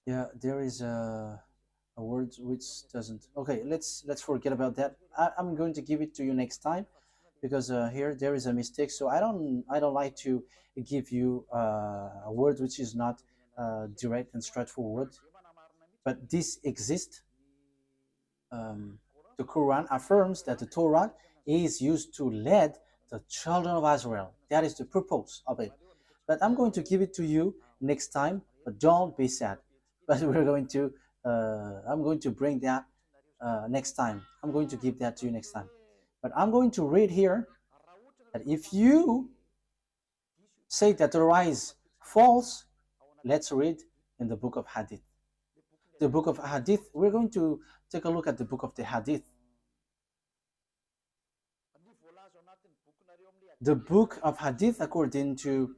Yeah, there is a word which doesn't. Okay, let's forget about that. I'm going to give it to you next time because here there is a mistake. So I don't like to give you a word which is not direct and straightforward. But this exists. Um, the Quran affirms that the Torah is used to lead the children of Israel. That is the purpose of it. But I'm going to give it to you next time. But don't be sad. But I'm going to bring that next time. I'm going to give that to you next time. But I'm going to read here that if you say that the Torah is false, let's read in the book of Hadith. The book of Hadith, we're going to take a look at the book of the Hadith. The book of Hadith, according to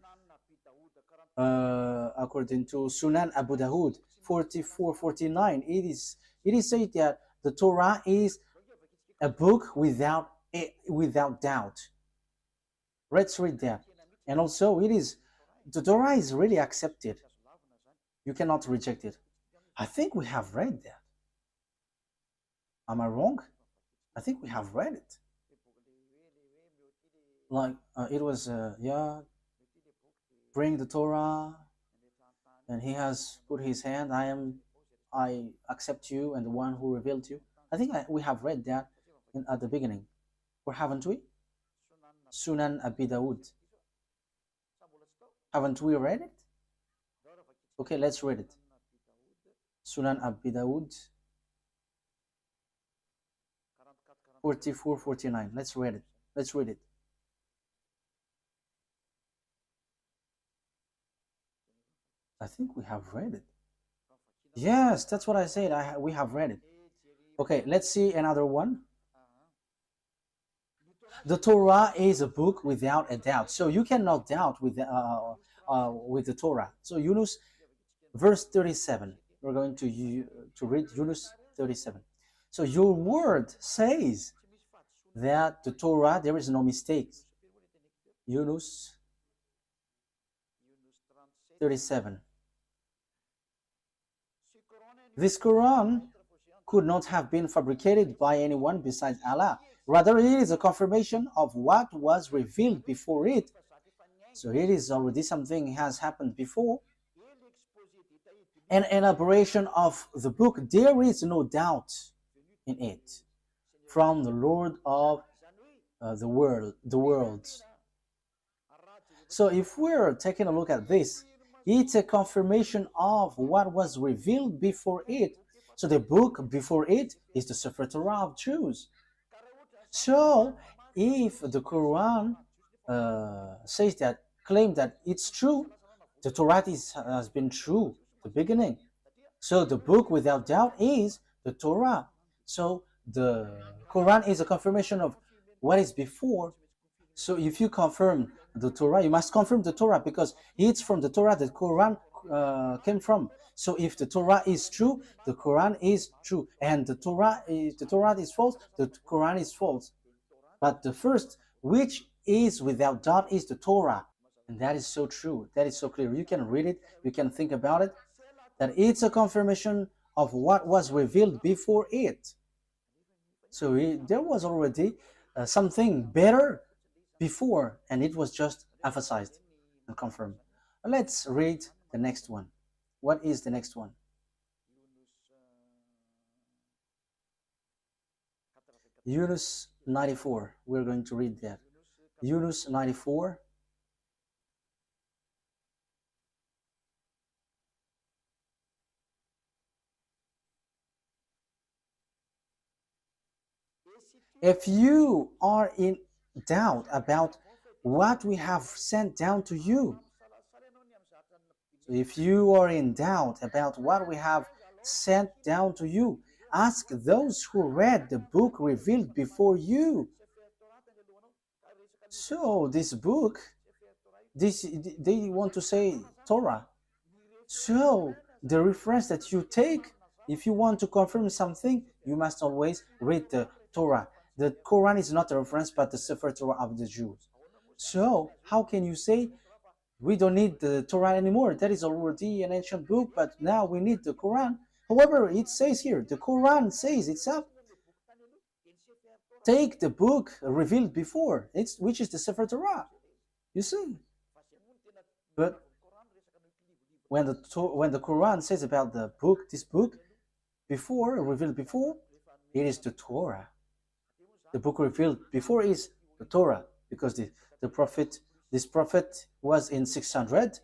Sunan Abu Dawud 4449, it is said that the Torah is a book without doubt. Let's read that. And also the Torah is really accepted. You cannot reject it. I think we have read that. Am I wrong? I think we have read it. Like it was bring the Torah, and he has put his hand. I accept you, and the one who revealed you. I think we have read that at the beginning, or haven't we? Sunan Abi Dawud. Haven't we read it? Okay, let's read it. Sunan Abi Dawud 4449. Let's read it. Let's read it. I think we have read it. Yes, that's what I said. We have read it. Okay, let's see another one. The Torah is a book without a doubt. So you cannot doubt with the Torah. So Yunus, verse 37. We're going to read Yunus 37. So your word says that the Torah, there is no mistake. Yunus 37. This Quran could not have been fabricated by anyone besides Allah. Rather, it is a confirmation of what was revealed before it. So it is already something has happened before. An elaboration of the book, there is no doubt in it, from the Lord of the worlds. So if we're taking a look at this, it's a confirmation of what was revealed before it. So the book before it is the Sefer Torah of Jews. So if the Quran says that, claim that it's true, the Torah has been true the beginning. So the book without doubt is the Torah. So the Quran is a confirmation of what is before. So if you confirm the Torah, you must confirm the Torah because it's from the Torah that Quran came from. So if the Torah is true, the Quran is true, and the Torah is false, the Quran is false. But the first, which is without doubt, is the Torah, and that is so true. That is so clear. You can read it, you can think about it, that it's a confirmation of what was revealed before it. So there was already something better before, and it was just emphasized and confirmed. Let's read the next one. What is the next one? Yunus 94. We're going to read that. Yunus 94. If you are in doubt about what we have sent down to you, so if you are in doubt about what we have sent down to you, ask those who read the book revealed before you. So this book, they want to say Torah. So the reference that you take, if you want to confirm something, you must always read the Torah. The Quran is not a reference, but the Sefer Torah of the Jews. So how can you say We don't need the Torah anymore. That is already an ancient book, but now we need the Quran. However, it says here, the Quran says itself, take the book revealed before, which is the Sefer Torah. You see? But when the Quran says about the book, this book, before, revealed before, it is the Torah. The book revealed before is the Torah, because this prophet was in 600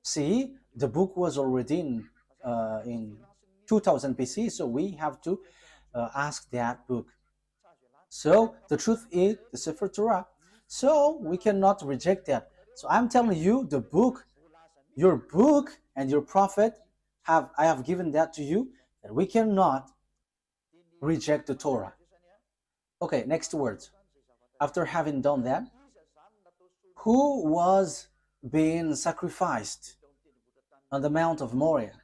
CE. The book was already in 2000 BC, so we have to ask that book. So the truth is the Sefer Torah. So we cannot reject that. So I'm telling you, the book, your book and your prophet, I have given that to you, that we cannot reject the Torah. Okay, next words. After having done that, who was being sacrificed on the Mount of Moriah?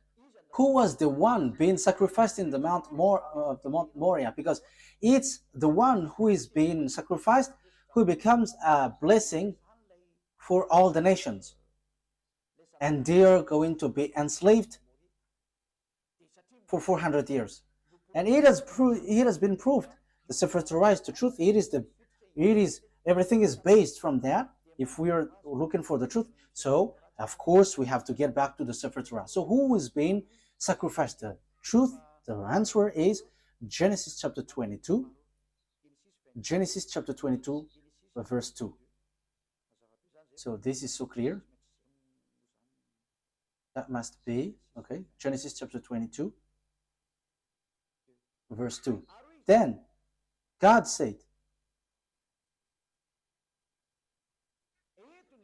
Who was the one being sacrificed in the Mount Moriah? Because it's the one who is being sacrificed who becomes a blessing for all the nations. And they are going to be enslaved for 400 years. And it has been proved. The Sefer Torah is the truth. Everything is based from that. If we are looking for the truth, so of course we have to get back to the Sefer Torah. So who is being sacrificed? The truth, the answer is Genesis chapter 22. Genesis chapter 22, verse 2. So this is so clear. That must be, okay, Genesis chapter 22, verse 2. Then God said,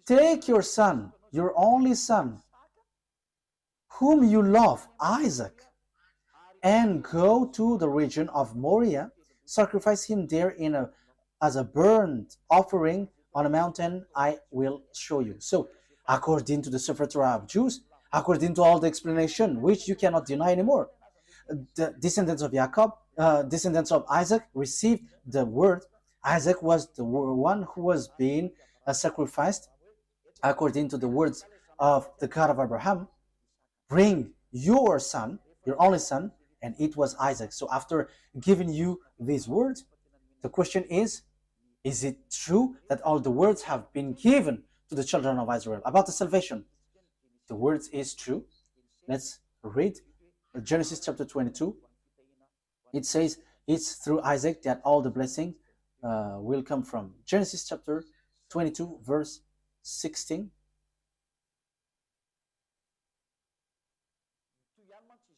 take your son, your only son, whom you love, Isaac, and go to the region of Moriah, sacrifice him there as a burnt offering on a mountain I will show you. So, according to the Sefer Torah of Jews, according to all the explanation, which you cannot deny anymore, the descendants of Jacob, descendants of Isaac, received the word. Isaac was the one who was being sacrificed according to the words of the God of Abraham. Bring your son, your only son, and it was Isaac. So after giving you these words, the question is it true that all the words have been given to the children of Israel about the salvation? The words is true. Let's read Genesis chapter 22. It says it's through Isaac that all the blessings will come from. Genesis chapter 22 verse 16.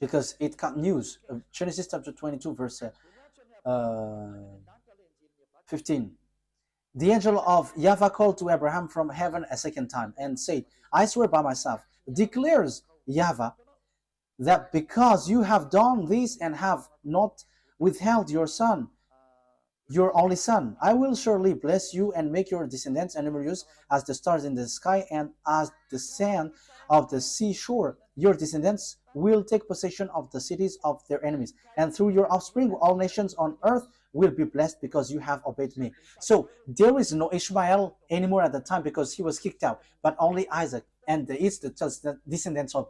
Because it continues. Genesis chapter 22 verse 15. The angel of YAHVAH called to Abraham from heaven a second time and said, I swear by myself, declares YAHVAH, that because you have done this and have not withheld your son, your only son, I will surely bless you and make your descendants numerous as the stars in the sky and as the sand of the seashore. Your descendants will take possession of the cities of their enemies, and through your offspring all nations on earth will be blessed because you have obeyed me. So there is no Ishmael anymore at the time because he was kicked out, but only Isaac, and it's the descendants of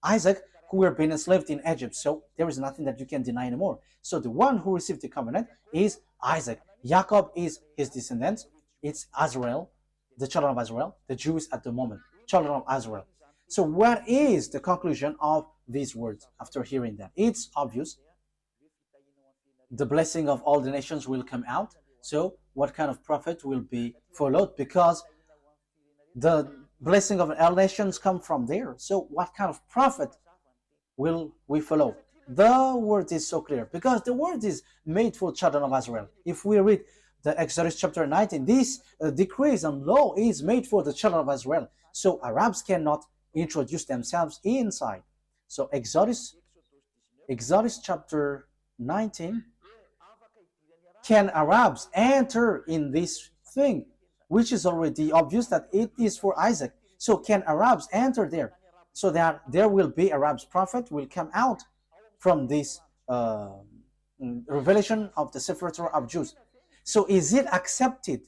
Isaac who were being enslaved in Egypt. So there is nothing that you can deny anymore. So the one who received the covenant is Isaac. Jacob is his descendants. It's Israel, the children of Israel, the Jews at the moment, children of Israel. So what is the conclusion of these words after hearing that? It's obvious. The blessing of all the nations will come out. So what kind of prophet will be followed? Because the blessing of all nations come from there. So what kind of prophet will we follow? The word is so clear because the word is made for children of Israel. If we read the Exodus chapter 19, this decrees and law is made for the children of Israel. So Arabs cannot introduce themselves inside. So Exodus chapter 19, can Arabs enter in this thing, which is already obvious that it is for Isaac? So can Arabs enter there? So that there will be Arabs prophet will come out from this revelation of the Sefer Torah of Jews. So is it accepted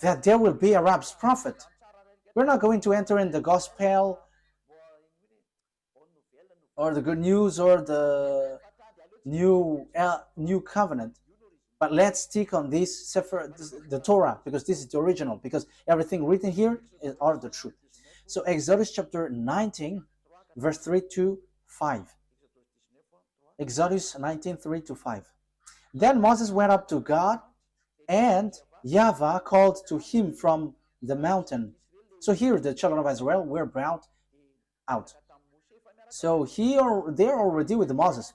that there will be Arabs prophet? We're not going to enter in the gospel or the good news or the new covenant, but let's stick on this Sefer, the Torah, because this is the original, because everything written here are the truth. So Exodus chapter 19, verse 3 to 5. Exodus 19, 3 to 5. Then Moses went up to God, and YAHVAH called to him from the mountain. So here the children of Israel were brought out. So here they're already with Moses.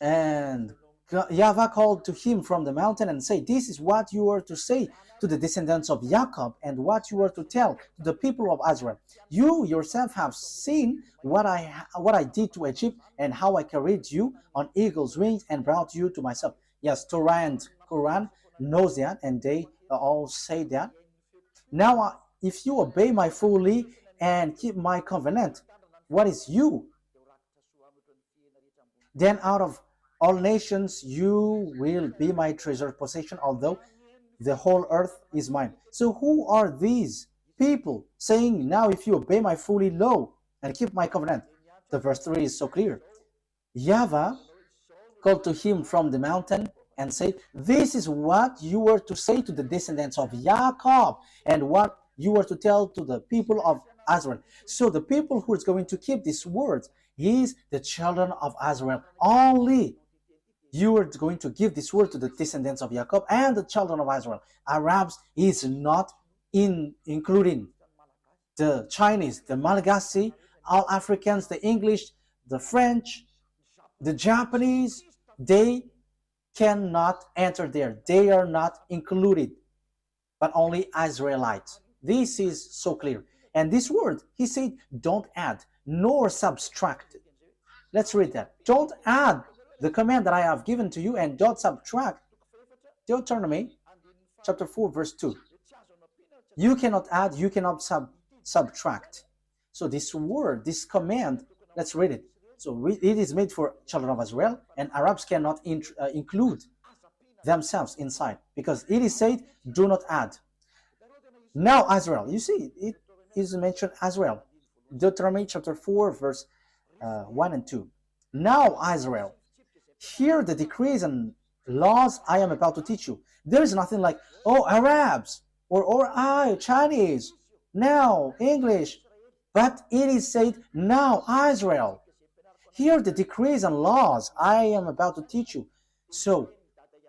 And YAHVAH called to him from the mountain and said, "This is what you are to say to the descendants of Jacob, and what you are to tell to the people of Israel. You yourself have seen what I did to Egypt, and how I carried you on eagle's wings and brought you to myself." Yes, Torah and Quran knows that, and they all say that. Now, if you obey my fully and keep my covenant, what is you? Then out of all nations you will be my treasured possession, although the whole earth is mine. So who are these people saying, now if you obey my fully law and keep my covenant? The verse 3 is so clear. YAHVAH called to him from the mountain and said, "This is what you were to say to the descendants of Jacob, and what you were to tell to the people of Israel." So the people who is going to keep these words is the children of Israel. Only you are going to give this word to the descendants of Jacob and the children of Israel. Arabs is not including the Chinese, the Malagasy, all Africans, the English, the French, the Japanese. They cannot enter there. They are not included, but only Israelites. This is so clear. And this word, he said, don't add nor subtract. Let's read that. Don't add the command that I have given to you, and don't subtract. Deuteronomy chapter 4 verse 2. You cannot add, you cannot subtract. So this word, this command, let's read it. So it is made for children of Israel, and Arabs cannot include themselves inside, because it is said, do not add. Now Israel, you see, it is mentioned Israel. Deuteronomy chapter 4 verse 1 and 2. Now Israel, hear the decrees and laws I am about to teach you. There is nothing like, oh, Arabs, or I, Chinese, now English. But it is said, now Israel, hear the decrees and laws I am about to teach you. So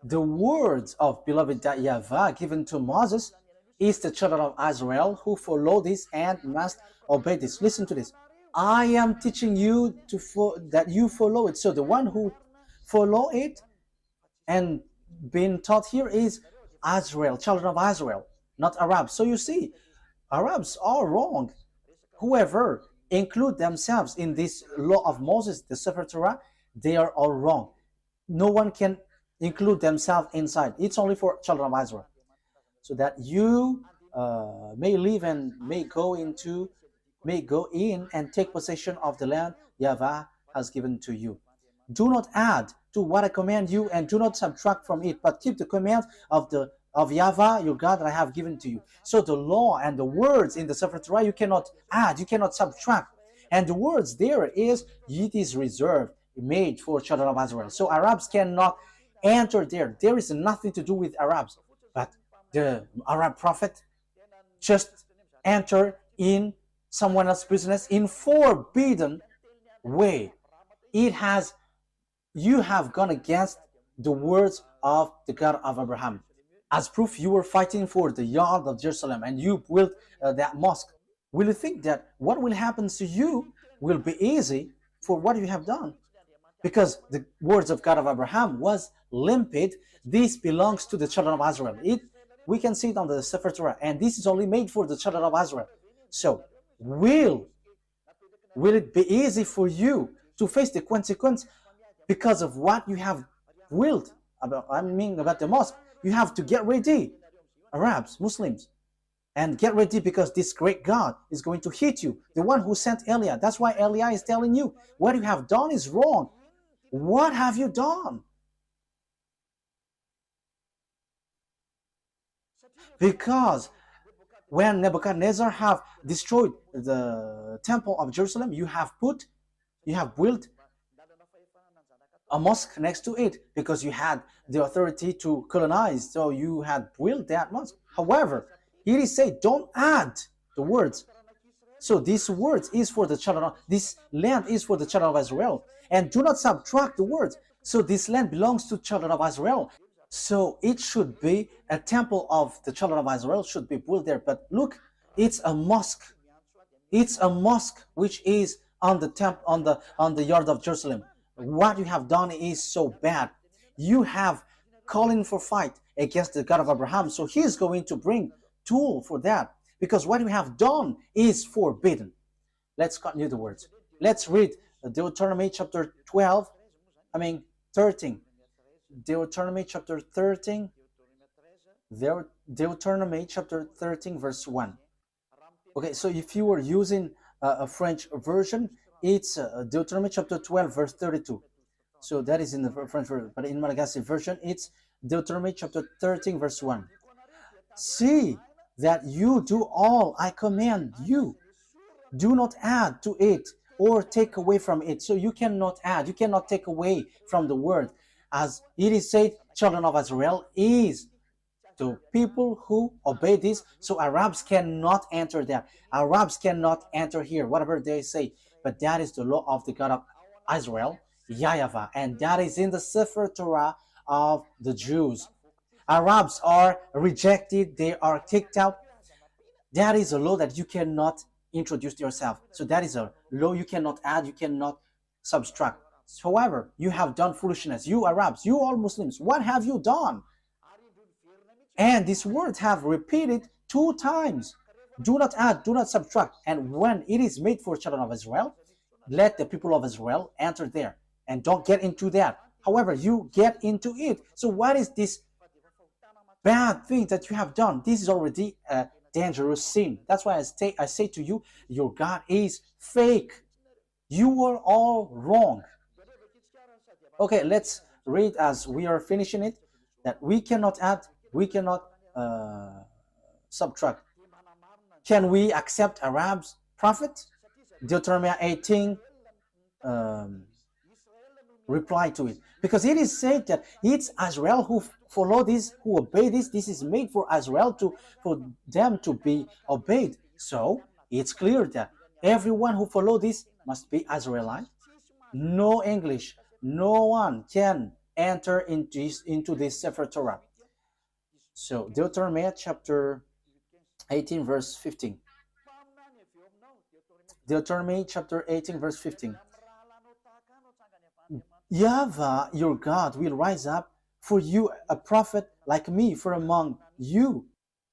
the words of beloved YAHVAH given to Moses is the children of Israel who follow this and must obey this. Listen to this. I am teaching you that you follow it. So the one who follow it and being taught here is Israel, children of Israel, not Arabs. So you see, Arabs are wrong. Whoever include themselves in this law of Moses, the Sefer Torah, they are all wrong. No one can include themselves inside. It's only for children of Israel, so that you may live and may go in and take possession of the land YAHVAH has given to you. Do not add to what I command you, and do not subtract from it, but keep the command of YAHVAH your God that I have given to you. So the law and the words in the Sefer Torah, you cannot add, you cannot subtract. And the words there is, it is reserved, made for children of Israel. So Arabs cannot enter there. There is nothing to do with Arabs. But the Arab prophet just enter in someone else's business in forbidden way. You have gone against the words of the God of Abraham. As proof, you were fighting for the yard of Jerusalem, and you built that mosque. Will you think that what will happen to you will be easy for what you have done? Because the words of God of Abraham was limpid. This belongs to the children of Israel. We can see it on the Sefer Torah, and this is only made for the children of Israel. So, will it be easy for you to face the consequence because of what you have willed about the mosque? You have to get ready, Arabs, Muslims, and get ready, because this great God is going to hit you, the one who sent Eliah. That's why Eliah is telling you, what you have done is wrong. What have you done? Because when Nebuchadnezzar have destroyed the temple of Jerusalem, you have built a mosque next to it because you had the authority to colonize, so you had built that mosque. However, it is said, don't add the words. So this words is for the children of, this land is for the children of Israel, and do not subtract the words. So this land belongs to children of Israel. So it should be a temple of the children of Israel should be built there. But look, it's a mosque. It's a mosque which is on the temple on the yard of Jerusalem. What you have done is so bad. You have calling for fight against the God of Abraham. So he is going to bring tool for that, because what you have done is forbidden. Let's continue the words. Let's read Deuteronomy chapter 13. Deuteronomy chapter 13. Deuteronomy chapter 13 verse 1. Okay, so if you were using a French version, it's Deuteronomy chapter 12 verse 32. So that is in the French version, but in Malagasy version, it's Deuteronomy chapter 13 verse 1. See that you do all I command you. Do not add to it or take away from it. So you cannot add, you cannot take away from the word. As it is said, children of Israel is to people who obey this. So Arabs cannot enter there. Arabs cannot enter here, whatever they say. But that is the law of the God of Israel, YAHVAH, and that is in the Sefer Torah of the Jews. Arabs are rejected, they are kicked out. That is a law that you cannot introduce yourself. So that is a law you cannot add, you cannot subtract. However, you have done foolishness. You Arabs, you all Muslims, what have you done? And this word have repeated 2 times. Do not add, do not subtract. And when it is made for children of Israel, let the people of Israel enter there. And don't get into that. However, you get into it. So what is this bad thing that you have done? This is already a dangerous sin. That's why I say to you, your God is fake. You are all wrong. Okay, let's read as we are finishing it, that we cannot add, we cannot subtract. Can we accept Arabs' prophet? Deuteronomy 18 reply to it, because it is said that it's Israel who follow this, who obey this. This is made for Israel for them to be obeyed. So it's clear that everyone who follow this must be Israelite. No English, no one can enter into this Sefer Torah. So Deuteronomy chapter 18 verse 15. Deuteronomy chapter 18 verse 15. YAHVAH, your God, will rise up for you a prophet like me from among you.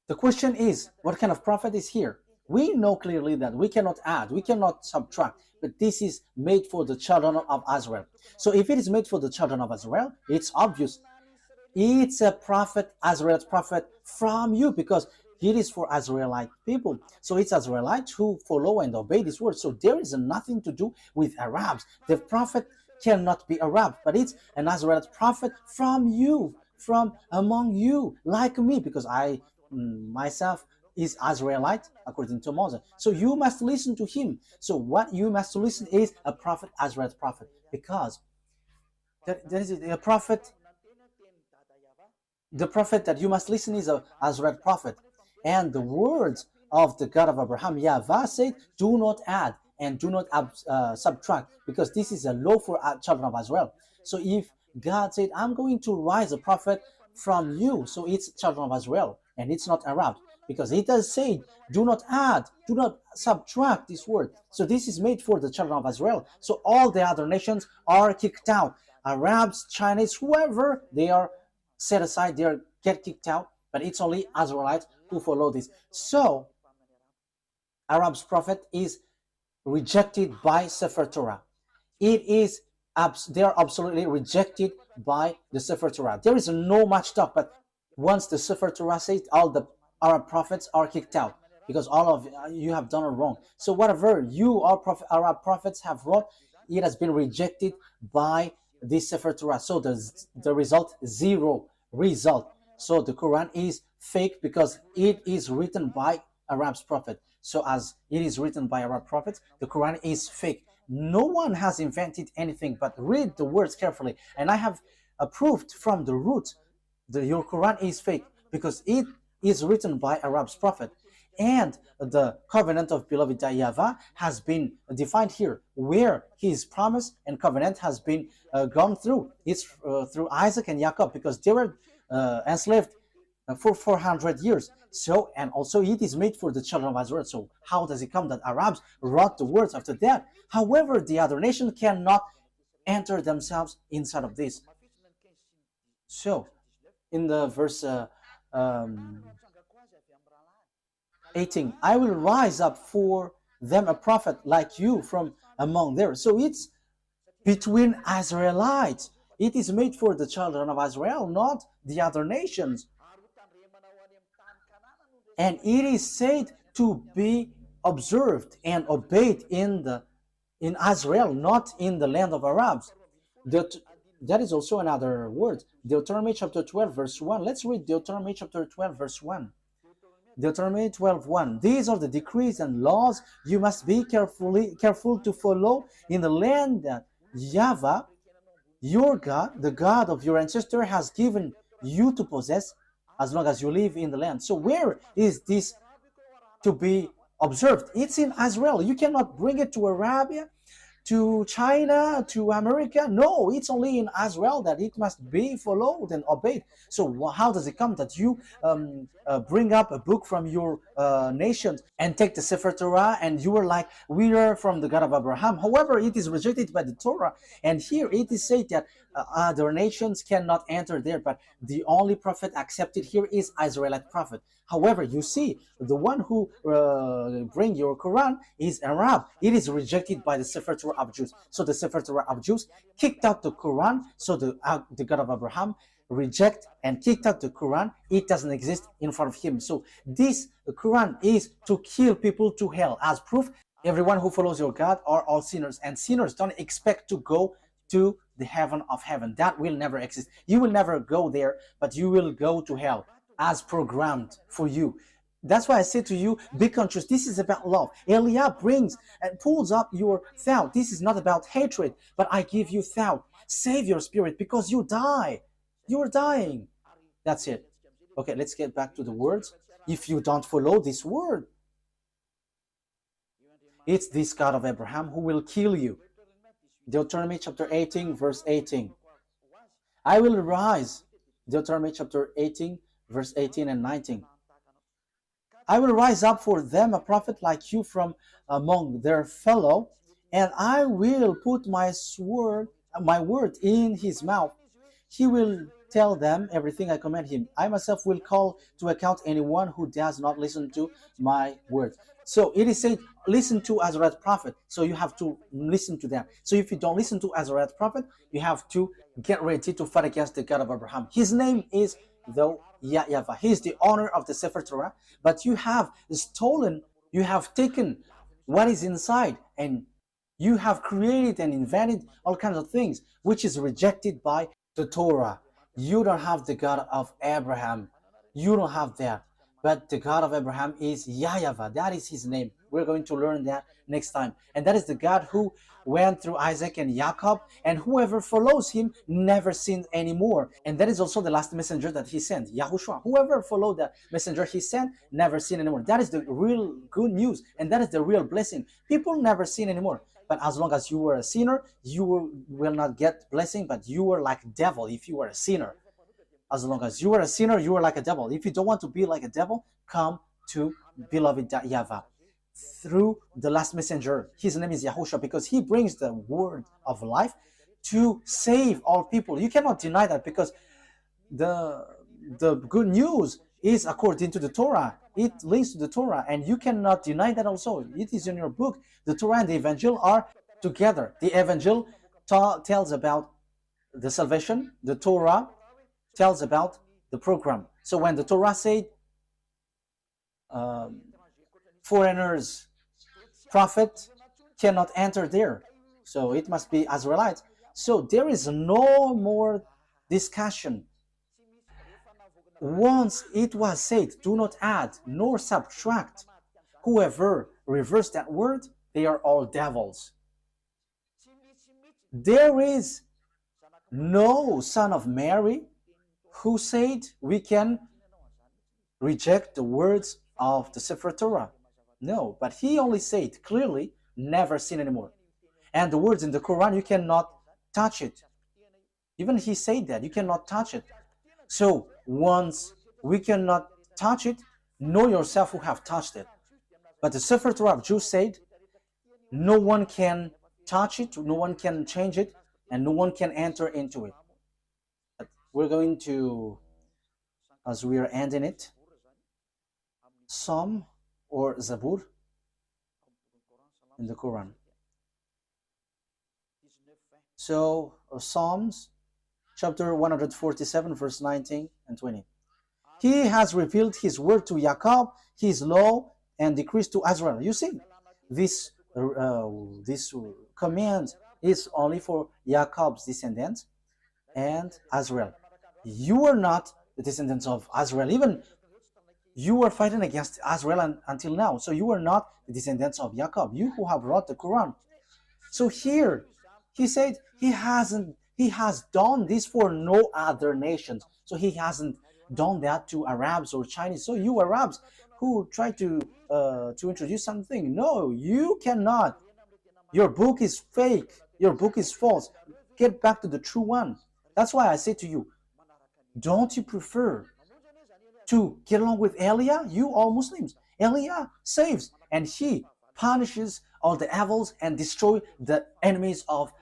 The question is, what kind of prophet is here? We know clearly that we cannot add, we cannot subtract, but this is made for the children of Israel. So if it is made for the children of Israel, it's obvious. It's a prophet, Israelite prophet from you, because it is for Israelite people. So it's Israelites who follow and obey this word. So there is nothing to do with Arabs. The prophet cannot be Arab, but it's an Israelite prophet from you, from among you, like me, because I myself is Israelite according to Moses. So you must listen to him. So what you must listen is a prophet, Israelite prophet, because there is a prophet. The prophet that you must listen is a Israelite prophet. And the words of the God of Abraham, YAHVAH, said, do not add and do not subtract, because this is a law for children of Israel. So if God said, I'm going to rise a prophet from you, so it's children of Israel, and it's not Arab, because it does say, do not add, do not subtract this word. So this is made for the children of Israel. So all the other nations are kicked out. Arabs, Chinese, whoever, they are set aside, they get kicked out, but it's only Israelites who follow this. So Arab's prophet is rejected by Sefer Torah. It is, they are absolutely rejected by the Sefer Torah. There is no much talk, but once the Sefer Torah says, all the Arab prophets are kicked out, because all of you have done it wrong. So whatever you Arab prophets have wrought, it has been rejected by this Sefer Torah. So the result, 0 result. So the Quran is fake because it is written by Arab's prophet. So as it is written by Arab prophets, the Quran is fake. No one has invented anything, but read the words carefully. And I have proved from the root that your Quran is fake because it is written by Arab's prophet. And the covenant of beloved YAHVAH has been defined here, where his promise and covenant has been gone through. It's through Isaac and Jacob, because they were enslaved for 400 years. So, and also it is made for the children of Israel. So how does it come that Arabs wrote the words after that? However, the other nation cannot enter themselves inside of this. So in the verse 18, I will rise up for them a prophet like you from among theirs. So it's between Israelites. It is made for the children of Israel, not the other nations. And it is said to be observed and obeyed in Israel, not in the land of Arabs. That is also another word. Deuteronomy chapter 12 verse 1. Let's read Deuteronomy chapter 12 verse 1. Deuteronomy 12:1. These are the decrees and laws you must be careful to follow in the land that YAHVAH, your God, the God of your ancestor, has given you to possess as long as you live in the land. So where is this to be observed? It's in Israel. You cannot bring it to Arabia, to China, to America. No, it's only in Israel that it must be followed and obeyed. So how does it come that you bring up a book from your nations and take the Sefer Torah and you are like, we are from the God of Abraham? However, it is rejected by the Torah. And here it is said that other nations cannot enter there, but the only prophet accepted here is Israelite prophet. However, you see, the one who bring your Quran is Arab. It is rejected by the Sefer Torah of Jews. So the Sefer Torah of Jews kicked out the Quran. So the God of Abraham reject and kicked out the Quran. It doesn't exist in front of him. So this Quran is to kill people to hell. As proof, everyone who follows your God are all sinners, and sinners don't expect to go to the heaven of heaven. That will never exist. You will never go there, but you will go to hell as programmed for you. That's why I say to you, be conscious. This is about love. Eliah brings and pulls up your thought. This is not about hatred, but I give you thought. Save your spirit because you die. You're dying. That's it. Okay, let's get back to the words. If you don't follow this word, it's this God of Abraham who will kill you. Deuteronomy chapter 18 verse 18. I will rise. Deuteronomy chapter 18 verse 18 and 19. I will rise up for them a prophet like you from among their fellow, and I will put my word in his mouth. He will tell them everything I command him. I myself will call to account anyone who does not listen to my word. So it is said, listen to Azariah prophet. So you have to listen to them. So if you don't listen to Azariah prophet, you have to get ready to fight against the God of Abraham. His name is though YAHVAH. He is the owner of the Sefer Torah, but you have stolen, you have taken what is inside, and you have created and invented all kinds of things, which is rejected by the Torah. You don't have the God of Abraham. You don't have that. But the God of Abraham is YAHVAH. That is his name. We're going to learn that next time. And that is the God who went through Isaac and Jacob, and whoever follows him never sins anymore. And that is also the last messenger that he sent, YAHOSHUAH. Whoever followed the messenger he sent never sin anymore. That is the real good news, and that is the real blessing. People never sin anymore. But as long as you were a sinner, you will not get blessing, but you were like a devil if you were a sinner. As long as you are a sinner, you are like a devil. If you don't want to be like a devil, come to beloved YAHVAH through the last messenger. His name is YAHOSHUAH, because he brings the word of life to save all people. You cannot deny that, because the good news is according to the Torah. It links to the Torah, and you cannot deny that also. It is in your book. The Torah and the Evangel are together. The Evangel tells about the salvation. The Torah tells about the program. So when the Torah said foreigners, prophet cannot enter there, so it must be Israelites. So there is no more discussion. Once it was said, do not add nor subtract, whoever reversed that word, they are all devils. There is no son of Mary who said we can reject the words of the Sefer Torah. No, but he only said clearly, never sin anymore. And the words in the Quran, you cannot touch it. Even he said that, you cannot touch it. So once we cannot touch it, know yourself who have touched it. But the Sefer Torah of Jews said, no one can touch it, no one can change it, and no one can enter into it. But we're going to, as we are ending it, Psalm or Zabur in the Quran. So Psalms chapter 147 verse 19 and 20. He has revealed his word to Jacob, his law and decrees to Israel. You see, this command is only for Jacob's descendants and Israel. You are not the descendants of Israel. Even you were fighting against Israel until now. So you are not the descendants of Jacob. You who have wrote the Quran. So here, he said he has done this for no other nations. So he hasn't done that to Arabs or Chinese. So you Arabs who try to introduce something, no, you cannot. Your book is fake. Your book is false. Get back to the true one. That's why I say to you, don't you prefer to get along with Elia? You all Muslims. Elia saves and he punishes all the evils and destroy the enemies of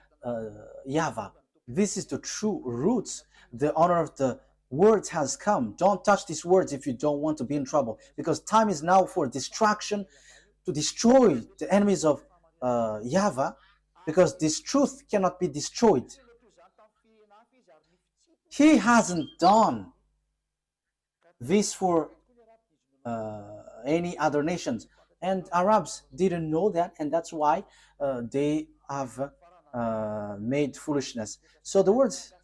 YAHVAH. This is the true roots. The honor of the words has come. Don't touch these words if you don't want to be in trouble, because time is now for distraction, to destroy the enemies of YAHVAH, because this truth cannot be destroyed. He hasn't done this for any other nations, and Arabs didn't know that, and that's why they have made foolishness. So the words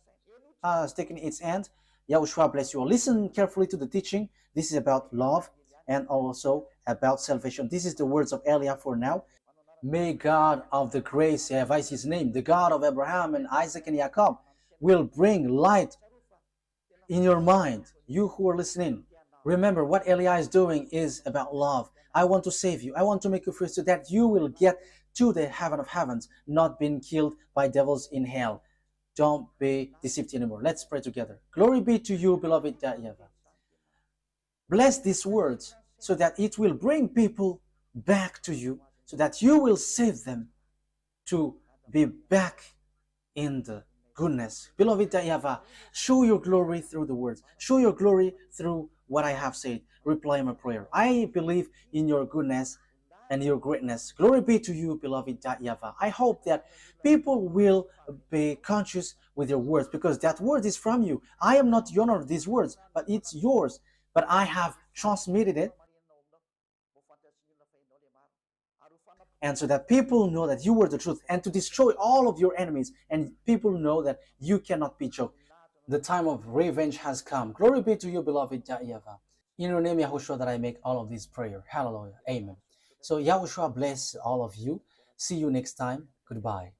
has taken its end. YAHOSHUAH bless you all. Listen carefully to the teaching. This is about love and also about salvation. This is the words of Elia for now. May God of the grace, YAHVAH is his name, the God of Abraham and Isaac and Jacob, will bring light in your mind. You who are listening, remember what Elia is doing is about love. I want to save you. I want to make you free so that you will get to the heaven of heavens, not being killed by devils in hell. Don't be deceived anymore. Let's pray together. Glory be to you, beloved YAHVAH. Bless these words so that it will bring people back to you, so that you will save them to be back in the goodness. Beloved YAHVAH, show your glory through the words. Show your glory through what I have said. Reply my prayer. I believe in your goodness and your greatness. Glory be to you, beloved YAHVAH. I hope that people will be conscious with your words, because that word is from you. I am not the owner of these words, but it's yours. But I have transmitted it, and so that people know that you were the truth, and to destroy all of your enemies, and people know that you cannot be choked. The time of revenge has come. Glory be to you, beloved YAHVAH. In your name, YAHOSHUAH, that I make all of these prayer. Hallelujah. Amen. So YAHOSHUAH bless all of you. See you next time. Goodbye.